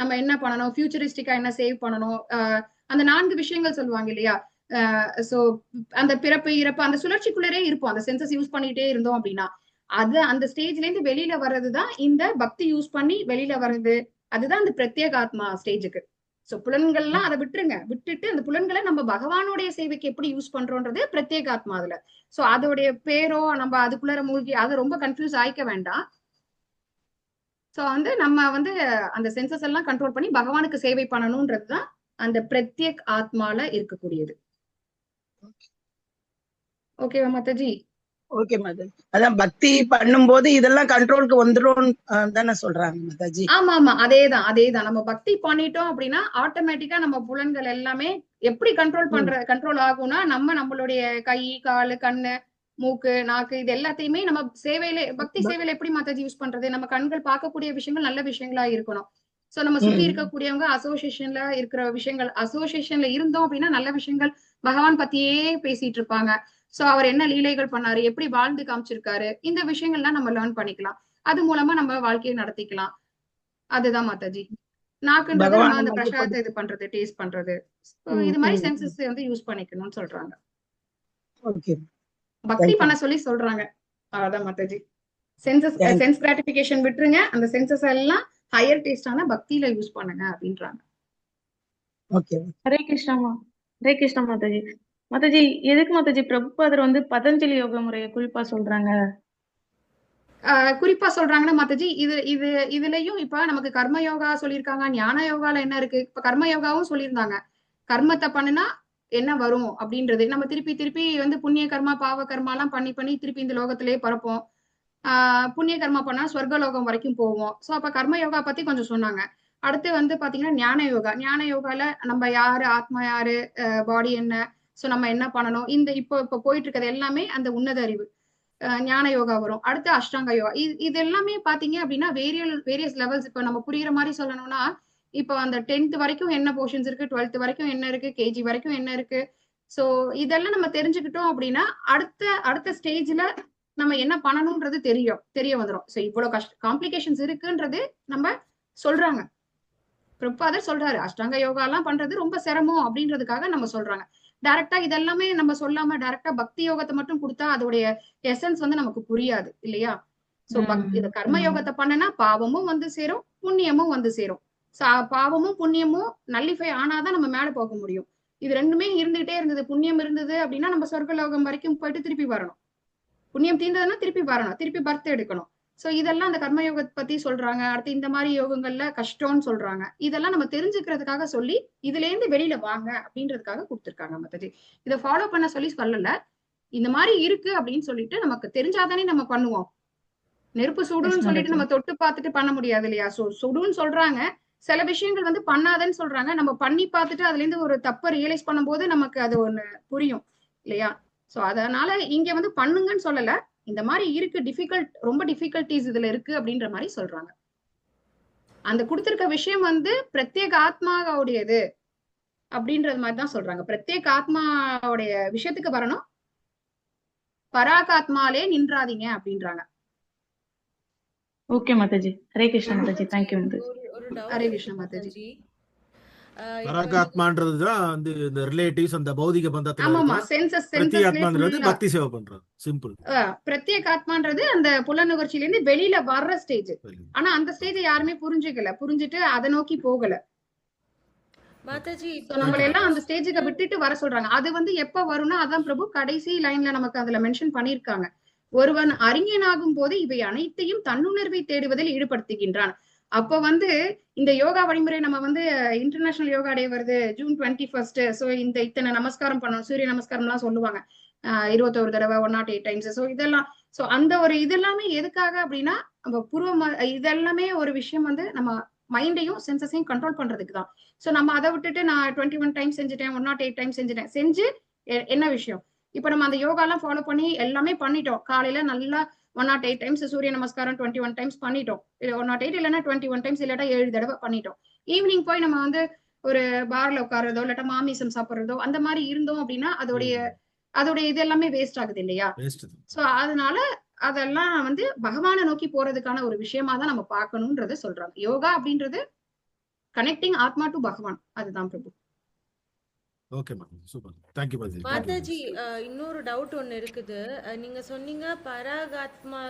Speaker 2: நம்ம என்ன பண்ணணும், ஃபியூச்சரிஸ்டிக்கா என்ன சேவ் பண்ணணும், அந்த 4 விஷயங்கள் சொல்லுவாங்க இல்லையா. சோ அந்த பிறப்பு இறப்பு அந்த சுழற்சிக்குள்ளரே இருப்போம். அந்த சென்சஸ் யூஸ் பண்ணிட்டே இருந்தோம் அப்படின்னா அது அந்த ஸ்டேஜ்ல இருந்து வெளியில வர்றதுதான் இந்த பக்தி யூஸ் பண்ணி வெளியில வர்றது. அதுதான் அந்த பிரத்யேக ஆத்மா ஸ்டேஜுக்கு. சோ புலன்கள்லாம் அதை விட்டுட்டு அந்த புலன்களை நம்ம பகவானுடைய சேவைக்கு எப்படி யூஸ் பண்றோன்றது பிரத்யேக ஆத்மா அதுல. சோ அதோடைய பேரோ நம்ம அதுக்குள்ளார மூழ்கி அது ரொம்ப கன்ஃபியூஸ் ஆயிக்க வேண்டாம். சோ வந்து நம்ம வந்து அந்த சென்சஸ் எல்லாம் கண்ட்ரோல் பண்ணி பகவானுக்கு சேவை பண்ணணும்ன்றதுதான் அந்த பிரத்யேக் ஆத்மால இருக்கக்கூடியது. ஓகேவா மாதாஜி?
Speaker 7: ஓகே மாதாஜி. அதான் பக்தி பண்ணும்போது இதெல்லாம் கண்ட்ரோலுக்கு வந்துடும் தானே சொல்றாங்க மாதாஜி?
Speaker 2: ஆமா, அதேதான். நம்ம பக்தி பண்ணிட்டோம் அப்படின்னா ஆட்டோமேட்டிக்கா நம்ம புலன்கள் எல்லாமே எப்படி கண்ட்ரோல் ஆகும்னா, நம்மளுடைய கை, காலு, கண்ணு, மூக்கு, நாக்கு இது எல்லாத்தையுமே நம்ம சேவையில பக்தி சேவையில எப்படி மாதாஜி யூஸ் பண்றது, நம்ம கண்கள் பார்க்கக்கூடிய விஷயங்கள் நல்ல விஷயங்களா இருக்கணும். சோ நம்ம சுத்தி இருக்கக்கூடியவங்க அசோசியேஷன்ல இருக்கிற விஷயங்கள், அசோசியேஷன்ல இருந்தோம் அப்படின்னா நல்ல விஷயங்கள் பகவான் பத்தியே பேசிட்டு இருப்பாங்க. சோ அவர் என்ன லீலைகள் பண்ணாரு, எப்படி வாழ்ந்து காமிச்சிருக்காரு, இந்த விஷயங்கள்லாம் நம்ம லேர்ன் பண்ணிக்கலாம். அது மூலமா நம்ம வாழ்க்கையை நடத்திக்கலாம். அதுதான் மாதாஜி. நாக்குன்றது நம்ம அந்த பிரசாதத்தை இது பண்றது, டேஸ்ட் பண்றது, இது மாதிரி சென்சஸ் வந்து யூஸ் பண்ணிக்கணும்னு சொல்றாங்க. பக்தி பண்ண சொல்லி சொல்றாங்க. அதான் மாதாஜி. சென்ஸ் கிராட்டிபிகேஷன் விட்டுருங்க, அந்த சென்சஸ் எல்லாம் ஹையர் டேஸ்டான பக்தியில யூஸ் பண்ணுங்க அப்படின்றாங்க.
Speaker 10: ஹரே கிருஷ்ணா மாதாஜி. மாதாஜி, எதுக்கு மாதாஜி பிரபுபாதர் வந்து பதஞ்சலி யோக முறையை குறிப்பா சொல்றாங்க?
Speaker 2: குறிப்பா சொல்றாங்கன்னா மாதாஜி, இதுலயும் இப்ப நமக்கு கர்ம யோகா சொல்லியிருக்காங்க, ஞான யோகால என்ன இருக்கு, இப்ப கர்ம யோகாவும் சொல்லியிருந்தாங்க. கர்மத்தை பண்ணுனா என்ன வரும் அப்படின்றது நம்ம திருப்பி வந்து புண்ணிய கர்மா பாவ கர்மா எல்லாம் பண்ணி திருப்பி இந்த லோகத்திலேயே பரப்போம். புண்ணிய கர்மா பண்ணா சொர்க்கலோகம் வரைக்கும் போவோம். சோ அப்ப கர்ம யோகா பத்தி கொஞ்சம் சொன்னாங்க. அடுத்து வந்து பாத்தீங்கன்னா ஞான யோகால நம்ம யாரு, ஆத்மா யாரு, பாடி என்ன, சோ நம்ம என்ன பண்ணணும், இந்த இப்ப போயிட்டு இருக்கிறது எல்லாமே அந்த உன்னத அறிவு ஞான யோகா வரும். அடுத்து அஷ்டாங்க யோகா. இது எல்லாமே பாத்தீங்க அப்படின்னா வேரியஸ் லெவல்ஸ். இப்ப நம்ம புரியுற மாதிரி சொல்லணும்னா, இப்போ அந்த 10th வரைக்கும் என்ன போர்ஷன்ஸ் இருக்கு, 12th வரைக்கும் என்ன இருக்கு, கேஜி வரைக்கும் என்ன இருக்கு, சோ இதெல்லாம் நம்ம தெரிஞ்சுக்கிட்டோம் அப்படின்னா அடுத்த ஸ்டேஜ்ல நம்ம என்ன பண்ணணும்ன்றது தெரிய வந்துடும். சோ இவ்வளவு காம்ப்ளிகேஷன்ஸ் இருக்குன்றது நம்ம சொல்றாங்க. பிரபுபாதர் சொல்றாரு அஷ்டாங்க யோகா எல்லாம் பண்றது ரொம்ப சிரமம் அப்படின்றதுக்காக நம்ம சொல்றாங்க. டைரக்டா இதெல்லாமே நம்ம சொல்லாம டைரக்டா பக்தி யோகத்தை மட்டும் கொடுத்தா அதோடைய எசன்ஸ் வந்து நமக்கு புரியாது இல்லையா. சோ இந்த கர்ம யோகத்தை பண்ணனா பாவமும் வந்து சேரும், புண்ணியமும் வந்து சேரும். பாவமும் புண்ணியமும் நல்லிஃபை ஆனாதான் நம்ம மேல போக முடியும். இது ரெண்டுமே இருந்துகிட்டே இருந்தது, புண்ணியம் இருந்தது அப்படின்னா நம்ம சொர்க்கலோகம் வரைக்கும் போயிட்டு திருப்பி வரணும். புண்ணியம் தீர்ந்ததுன்னா திருப்பி வரணும், திருப்பி பர்த் எடுக்கணும். சோ இதெல்லாம் அந்த கர்மயோகத்தை பத்தி சொல்றாங்க. அடுத்து இந்த மாதிரி யோகங்கள்ல கஷ்டம்னு சொல்றாங்க. இதெல்லாம் நம்ம தெரிஞ்சுக்கிறதுக்காக சொல்லி இதுல இருந்து வெளியில வாங்க அப்படின்றதுக்காக கொடுத்துருக்காங்க மாதாஜி. இதை ஃபாலோ பண்ண சொல்லல, இந்த மாதிரி இருக்கு அப்படின்னு சொல்லிட்டு நமக்கு தெரிஞ்சாதானே நம்ம பண்ணுவோம். நெருப்பு சுடுன்னு சொல்லிட்டு நம்ம தொட்டு பார்த்துட்டு பண்ண முடியாது இல்லையா? சுடுன்னு சொல்றாங்க, சில விஷயங்கள் வந்து பண்ணாதன்னு சொல்றாங்க. நம்ம பண்ணி பார்த்துட்டு அதுல இருந்து ஒரு தப்பை ரியலைஸ் பண்ணும்போது நமக்கு அது ஒண்ணு புரியும் இல்லையா? சோ அதனால இங்க வந்து பண்ணுங்கன்னு சொல்லல, இந்த மாதிரி இருக்கு, ரொம்ப டிஃபிகல்டிஸ் இதுல இருக்கு அப்படின்ற மாதிரி சொல்றாங்க. அந்த கொடுத்திருக்க விஷயம் வந்து பிரத்யேக ஆத்மாவுடையது அப்படின்றது மாதிரிதான் சொல்றாங்க. பிரத்யேக ஆத்மாவுடைய விஷயத்துக்கு வரணும், பராகாத்மாலே நின்றாதீங்க அப்படின்றாங்க.
Speaker 10: ஓகே மாதாஜி. ஹரே கிருஷ்ணா மாதாஜி. தேங்க்யூ மாதாஜி.
Speaker 2: ஹரே கிருஷ்ணா மாதாஜி.
Speaker 5: பராகாத்மான்றதுதான் வந்து இந்த ரிலேட்டிவ்ஸ், அந்த பௌதிக பந்தத்துல
Speaker 2: ஆமாமா,
Speaker 5: இருக்க.
Speaker 2: சென்சஸ்
Speaker 5: பிரத்யேகாத்மான்றது பக்தி சேவை பண்றது, சிம்பிள்.
Speaker 2: பிரத்யேகாத்மான்றது அந்த புலனுணர்ச்சியில இருந்து வெளியில வர்ற ஸ்டேஜ். ஆனா அந்த ஸ்டேஜ் யாருமே புரிஞ்சுட்டு அதை நோக்கி போகல
Speaker 1: மாதாஜி.
Speaker 2: நம்மள எல்லாம் அந்த ஸ்டேஜுக்கு விட்டுட்டு வர சொல்றாங்க. அது வந்து எப்ப வரும்னா, அதான் பிரபு கடைசி லைன்ல நமக்கு அதுல மென்ஷன் பண்ணிருக்காங்க. ஒருவன் அறிஞனாகும் போது இவை அனைத்தையும் தன்னுணர்வை தேடுவதில் ஈடுபடுத்துகின்றான். அப்ப வந்து இந்த யோகா வழிமுறை நம்ம வந்து இன்டர்நேஷனல் யோகா டே வருது June 21. சோ இந்த இத்தனை நமஸ்காரம் பண்ணணும், சூரிய நமஸ்காரம் எல்லாம் சொல்லுவாங்க 21 தடவை 108 டைம்ஸ். சோ இதெல்லாம் அந்த ஒரு இதெல்லாமே எதுக்காக அப்படின்னா, நம்ம இதெல்லாமே ஒரு விஷயம் வந்து நம்ம மைண்டையும் சென்சஸையும் கண்ட்ரோல் பண்றதுக்கு தான். சோ நம்ம அதை விட்டுட்டு நான் 21 டைம்ஸ் செஞ்சுட்டேன், 108 டைம்ஸ் செஞ்சு என்ன விஷயம்? இப்ப நம்ம அந்த யோகா எல்லாம் ஃபாலோ பண்ணி எல்லாமே பண்ணிட்டோம். காலையில நல்லா 108 டைம்ஸ் சூரிய நமஸ்காரம் 21 டைம்ஸ் பண்ணிட்டோம். 108 இல்லைன்னா 21 டைம்ஸ், இல்லாட்டா 7 தடவை பண்ணிட்டோம். ஈவினிங் போய் நம்ம வந்து ஒரு பார்ல உட்கார்றதோ இல்லாட்டா மாமிசம் சாப்பிடுறதோ அந்த மாதிரி இருந்தோம் அப்படின்னா அதோடைய இது எல்லாமே வேஸ்ட் ஆகுது இல்லையா? சோ அதனால அதெல்லாம் வந்து பகவானை நோக்கி போறதுக்கான ஒரு விஷயமா தான் நம்ம பார்க்கணும்ன்றத சொல்றாங்க. யோகா அப்படின்றது கனெக்டிங் ஆத்மா டு பகவான், அதுதான் பிரபு.
Speaker 5: Okay ma'am, super, thank you Mataji.
Speaker 1: Mataji, இன்னொரு டவுட் ஒன்று இருக்குது. நீங்க சொன்னீங்க பராகாத்மா,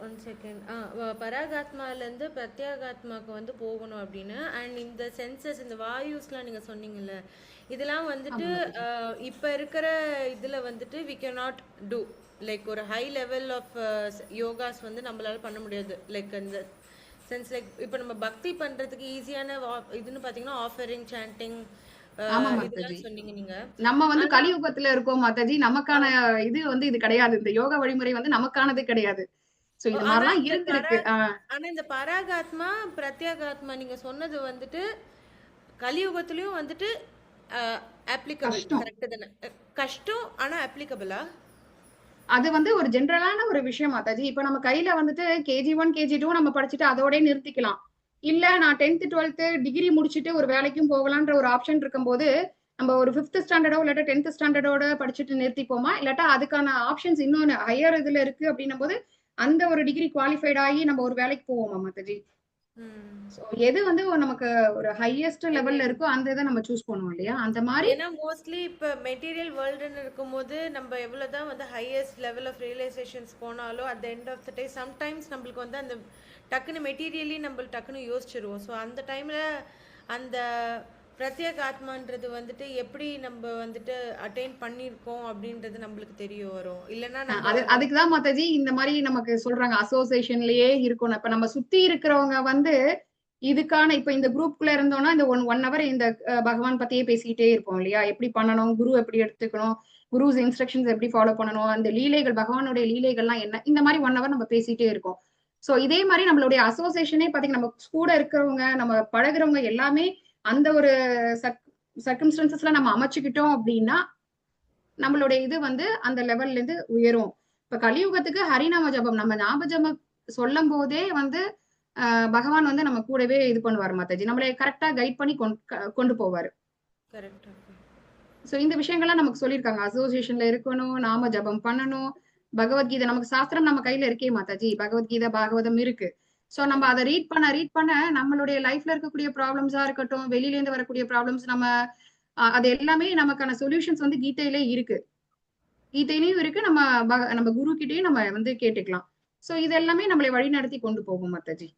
Speaker 1: ஒன் செகண்ட், பராகாத்மாலேருந்து பிரத்யேகாத்மாவுக்கு வந்து போகணும் அப்படின்னு. அண்ட் இந்த சென்சஸ், இந்த வாயுஸ்லாம் நீங்க சொன்னீங்கல்ல, இதெல்லாம் வந்துட்டு இப்போ இருக்கிற இதில் வந்துட்டு we can not do like ஒரு ஹை லெவல் ஆஃப் யோகாஸ் வந்து நம்மளால பண்ண முடியாது. லைக் இந்த சென்ஸ் லைக் இப்போ நம்ம பக்தி பண்றதுக்கு ஈஸியான இதுன்னு பார்த்தீங்கன்னா ஆஃபரிங், சாண்டிங், சொன்னீங்க நீங்க.
Speaker 2: நம்ம வந்து கலியுகத்துல இருக்கோம் மாதாஜி, நமக்கான இது வந்து இது கிடையாது. இந்த யோகா வழிமுறை வந்து நமக்கானது கிடையாது. சோ இது மாதிரிலாம் இருக்கு.
Speaker 1: ஆனா இந்த பராகாத்மா பிரத்யேகாத்மா நீங்க சொன்னது வந்துட்டு கலியுகத்திலயும் வந்துட்டு அப்ளிகபிள், கரெக்ட் தானே? கஷ்டம் ஆனா அப்ளிகபிளா?
Speaker 2: அது வந்து ஒரு ஜென்ரலான ஒரு விஷயம் மாதாஜி. இப்ப நம்ம கையில வந்துட்டு KG1 KG2 நம்ம படிச்சுட்டு அதோட நிறுத்திக்கலாம். இல்ல நான் 10th 12th டிகிரி முடிச்சுட்டு ஒரு வேலைக்கும் போகலான்ற ஒரு ஆப்ஷன் இருக்கும்போது நம்ம ஒரு 5th ஸ்டாண்டர்டோ இல்லாட்டா 10th ஸ்டாண்டர்டோட படிச்சுட்டு நிறுத்திப்போமா, இல்லாட்டா அதுக்கான ஆப்ஷன்ஸ் இன்னொன்னு ஹையர் இதுல இருக்கு அப்படின்னும் போது அந்த ஒரு டிகிரி குவாலிஃபைட் ஆகி நம்ம ஒரு வேலைக்கு போவோமா மாதாஜி? எது வந்து நமக்கு ஒரு ஹையஸ்ட் லெவல்ல இருக்கோ அந்த இதை நம்ம சூஸ் பண்ணுவோம் இல்லையா? அந்த மாதிரி
Speaker 1: ஏன்னா மோஸ்ட்லி இப்ப மெட்டீரியல் வேர்ல்டுன்னு இருக்கும்போது நம்ம எவ்வளவுதான் வந்து ஹையஸ்ட் லெவல் ஆஃப் ரியலைசேஷன்ஸ் போனாலும் at the end of the day sometimes நம்மளுக்கு வந்து அந்த டக்குன்னு மெட்டீரியலி நம்ம டக்குன்னு யோசிச்சிருவோம். ஸோ அந்த டைம்ல அந்த பிரத்யேக ஆத்மான்றது வந்துட்டு எப்படி நம்ம வந்துட்டு அட்டைன் பண்ணிருக்கோம் அப்படின்றது நம்மளுக்கு தெரிய வரும். இல்லைன்னா
Speaker 2: அதுக்குதான் மாதாஜி இந்த மாதிரி நமக்கு சொல்றாங்க, அசோசியேஷன்லயே இருக்கணும். இப்ப நம்ம சுத்தி இருக்கிறவங்க வந்து இதுக்கான இப்ப இந்த குரூப்குள்ள இருந்தோம்னா இந்த ஒன் ஹவர் இந்த பகவான் பத்தியே பேசிக்கிட்டே இருப்போம் இல்லையா? எப்படி பண்ணணும், குரு எப்படி எடுத்துக்கணும், குருஸ் இன்ஸ்ட்ரக்ஷன்ஸ் எப்படி ஃபாலோ பண்ணணும், அந்த லீலைகள் பகவானுடைய லீலைகள்லாம் என்ன, இந்த மாதிரி 1 ஹவர் நம்ம பேசிட்டே இருக்கோம். சோ இதே மாதிரி நம்மளுடைய அசோசியேஷனே பாத்தீங்கன்னா நம்ம கூட இருக்கிறவங்க, நம்ம பழகுறவங்க எல்லாமே அந்த ஒரு சர்க்கம்ஸ்டன்சஸ்ல நம்ம அமைச்சுக்கிட்டோம் அப்படின்னா நம்மளுடைய இது வந்து அந்த லெவல்ல இருந்து உயரும். இப்ப கலியுகத்துக்கு ஹரிநாம ஜபம், நம்ம ஞாபக ஜபம் சொல்லும் போதே வந்து பகவான் வந்து நம்ம கூடவே இது பண்ணுவாரு மாதாஜி, நம்மளை கரெக்டா கைட் பண்ணி கொண்டு போவாரு. சோ இந்த விஷயங்கள்லாம் நமக்கு சொல்லியிருக்காங்க. அசோசியேஷன்ல இருக்கணும், நாம ஜபம் பண்ணணும், பகவத்கீதை நமக்கு சாஸ்திரம் நம்ம கையில இருக்கே மாதாஜி, பகவத்கீதை பாகவதம் இருக்கு. சோ நம்ம அதை ரீட் பண்ண நம்மளுடைய லைஃப்ல இருக்கக்கூடிய ப்ராப்ளம்ஸா இருக்கட்டும், வெளியில இருந்து வரக்கூடிய ப்ராப்ளம்ஸ், நம்ம அது எல்லாமே நமக்கான சொல்யூஷன்ஸ் வந்து கீதையிலே இருக்கு, கீதையிலயும் இருக்கு, நம்ம குரு கிட்டயும் நம்ம வந்து கேட்டுக்கலாம். சோ இது எல்லாமே நம்மளை வழி நடத்தி கொண்டு போகும் மாதாஜி.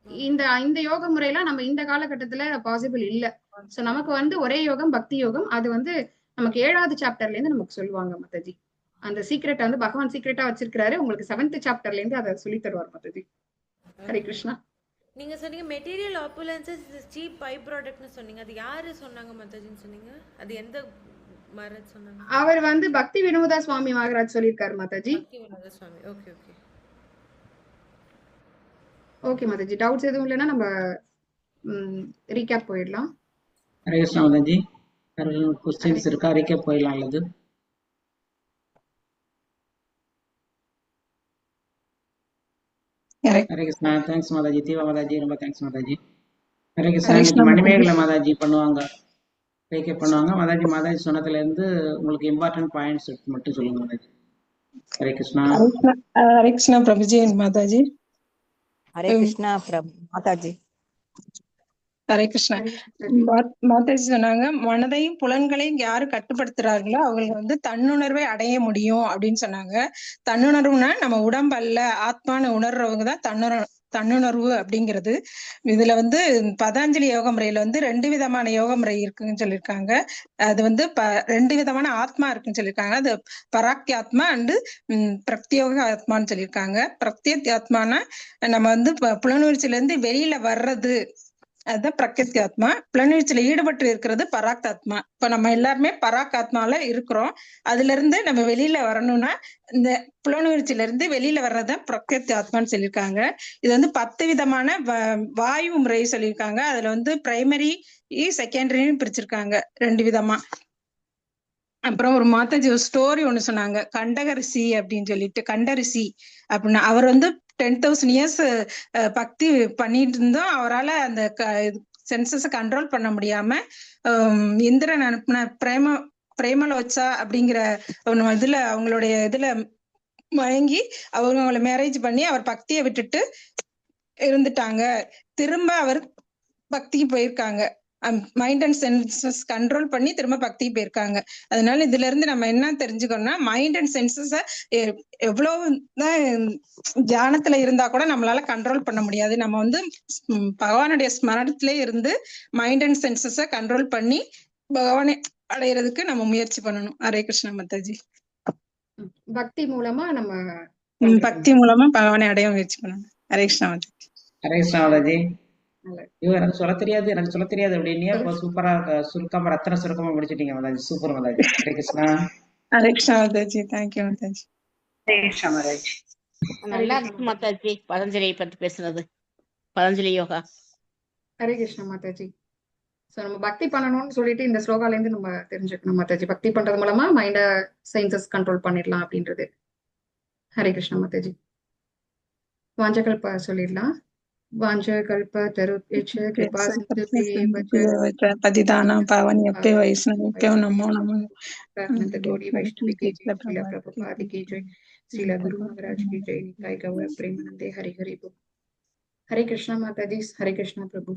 Speaker 2: இந்த இந்த யோக முறையெல்லாம் நம்ம இந்த காலகட்டத்துல பாசிபிள் இல்ல. சோ நமக்கு வந்து ஒரே யோகம் பக்தி யோகம். அது வந்து நமக்கு 7வது சாப்டர்ல இருந்து நமக்கு சொல்லுவாங்க மாதாஜி. அந்த சீக்ரெட் வந்து பகவான் சீக்ரெட்டா வச்சிருக்காரு. உங்களுக்கு 7th சாப்டர்ல இருந்து அதை சொல்லி தருவார் மாதாஜி. ஹரே கிருஷ்ணா.
Speaker 1: நீங்க சொன்னீங்க மெட்டீரியல் ஆப்புலன்சஸ் சீப் பை ப்ராடக்ட்னு சொன்னீங்க. அது யாரு சொன்னாங்க மாதாஜின்னு சொன்னீங்க? அது எந்த மகாராஜ் சொன்னாங்க?
Speaker 2: அவர் வந்து பக்தி வினோதா சுவாமி மகாராஜ் சொல்லியிருக்காரு Mataji.
Speaker 1: Bhakti Vinoda Swami. Okay okay
Speaker 2: okay Mataji. Doubts எதுவும் இல்லைன்னா நம்ம ரீகேப் போயிடலாம்.
Speaker 11: ஹரே கிருஷ்ணா மாதாஜி. கொஸ்டின்ஸ் இருக்கா? ரீகேப் போயிடலாம் அல்லது? ஹரே கிருஷ்ணா. தேங்க்ஸ் மாதாஜி. தீவா மாதாஜி ரொம்ப தேங்க்ஸ் மாதாஜி. ஹரே கிருஷ்ணா. இன்னைக்கு மணிமேகலை மாதாஜி பண்ணுவாங்க, ரீகேப் பண்ணுவாங்க மாதாஜி. மாதாஜி சொன்னதுல இருந்து உங்களுக்கு இம்பார்ட்டன்ட் பாயிண்ட்ஸ் மட்டும் சொல்லுங்க மாதாஜி. ஹரே கிருஷ்ணா.
Speaker 12: ஹரே கிருஷ்ணா பிரபுஜி மாதாஜி.
Speaker 13: ஹரே கிருஷ்ணா மாதாஜி.
Speaker 12: ஹரே கிருஷ்ணா. மாதாஜி சொன்னாங்க, மனதையும் புலன்களையும் யாரு கட்டுப்படுத்துறார்களோ அவங்க வந்து தன்னுணர்வை அடைய முடியும் அப்படின்னு சொன்னாங்க. தன்னுணர்வுனா நம்ம உடம்பு அல்ல, ஆத்மான்னு உணர்றவங்க தான் தன்னுணர்வு அப்படிங்கிறது. இதுல வந்து பதாஞ்சலி யோக முறையில வந்து 2 விதமான யோக முறை இருக்குன்னு சொல்லியிருக்காங்க. அது வந்து 2 விதமான ஆத்மா இருக்குன்னு சொல்லியிருக்காங்க. அது பராக்யாத்மா அண்டு பிரத்யோக ஆத்மான்னு சொல்லியிருக்காங்க. பிரத்யேத்யாத்மானா நம்ம வந்து புலனுணர்ச்சியில இருந்து வெளியில வர்றது, அதுதான் பிரத்யேத்யாத்மா. புலனுணர்ச்சியில ஈடுபட்டு இருக்கிறது பராக்தாத்மா. இப்ப நம்ம எல்லாருமே பராக்காத்மால இருக்கிறோம். அதுல இருந்து நம்ம வெளியில வரணும்னா இந்த புலனுணர்ச்சியில இருந்து வெளியில வர்றதுதான் பிரத்யேத்யாத்மான்னு சொல்லியிருக்காங்க. இது வந்து 10 விதமான வாயு முறை சொல்லியிருக்காங்க. அதுல வந்து பிரைமரி செகண்டரின்னு பிரிச்சிருக்காங்க 2 விதமா. அப்புறம் ஒரு மாதாஜி ஒரு ஸ்டோரி ஒண்ணு சொன்னாங்க, கண்டக ரிஷி அப்படின்னு சொல்லிட்டு. கண்ட ரிஷி அப்படின்னா அவர் வந்து 10,000 இயர்ஸ் பக்தி பண்ணிட்டு இருந்தோம். அவரால் அந்த சென்சஸை கண்ட்ரோல் பண்ண முடியாம இந்திரன் அனுப்பின பிரேமலோச்சா அப்படிங்கிற இதுல அவங்களுடைய இதுல மயங்கி அவங்கள மேரேஜ் பண்ணி அவர் பக்தியை விட்டுட்டு இருந்துட்டாங்க. திரும்ப அவர் பக்திக்கு போயிருக்காங்க. மைண்ட் அண்ட் சென்சஸ் கண்ட்ரோல் பண்ணி திரும்ப பக்திக்கு போயிருக்காங்க. அதனால இதுல இருந்து நம்ம என்ன தெரிஞ்சுக்கணும்னா, மைண்ட் அண்ட் சென்சஸ எவ்வளவுதான் தியானத்துல இருந்தா கூட நம்மளால கண்ட்ரோல் பண்ண முடியாது. நம்ம வந்து பகவானுடைய ஸ்மரணத்திலே இருந்து மைண்ட் அண்ட் சென்சஸ கண்ட்ரோல் பண்ணி பகவானை அடையிறதுக்கு நம்ம முயற்சி பண்ணணும். ஹரே கிருஷ்ணா மாதாஜி.
Speaker 2: பக்தி மூலமா நம்ம
Speaker 12: பக்தி மூலமா பகவானை அடைய முயற்சி பண்ணணும். ஹரே கிருஷ்ணா மாதாஜி.
Speaker 11: ஹரே கிருஷ்ணா மாதாஜி. எனக்கு சொல்ல தெரியாது அப்படின்னே சூப்பரா சுருக்கமா ரத்தன சுருக்கமா முடிச்சிட்டீங்க மாதாஜி. சூப்பர் மாதாஜி. ஹரே கிருஷ்ணா.
Speaker 12: ஹரே கிருஷ்ணா மாதாஜி. தேங்க்யூ மாதாஜி.
Speaker 7: ஹரே கிருஷ்ணா மாதாஜி.
Speaker 4: நல்லா இருக்கு மாதாஜி பதஞ்சலியை பத்தி பேசுனது, பதஞ்சலி யோகா.
Speaker 2: ஹரே கிருஷ்ணா மாதாஜி. சோ நம்ம பக்தி பண்ணணும்னு சொல்லிட்டு இந்த ஸ்லோகால இருந்து நம்ம தெரிஞ்சுக்கணும் மாதாஜி. பக்தி பண்றது மூலமா மைண்ட சென்சஸ் கண்ட்ரோல் பண்ணிடலாம் அப்படின்றது. ஹரே கிருஷ்ணா மாதாஜி. வாஞ்சகல்ப சொல்லிடலாம். வாஞ்சகல்ப தருப்யச்ச கிருபா சிந்துபேவச்ச
Speaker 12: பதிதானம் பாவனியப்பே வைஷ்ணவப்பே நமோ நமோ.
Speaker 2: अनंत गौरी वैष्णवी की जय, श्रील प्रभुपाद की जय, श्रील गुरु महाराज की जय, निताय गौर प्रेमानंदे हरि हरि बोल। हरे कृष्णा माता जी. हरे कृष्णा प्रभु।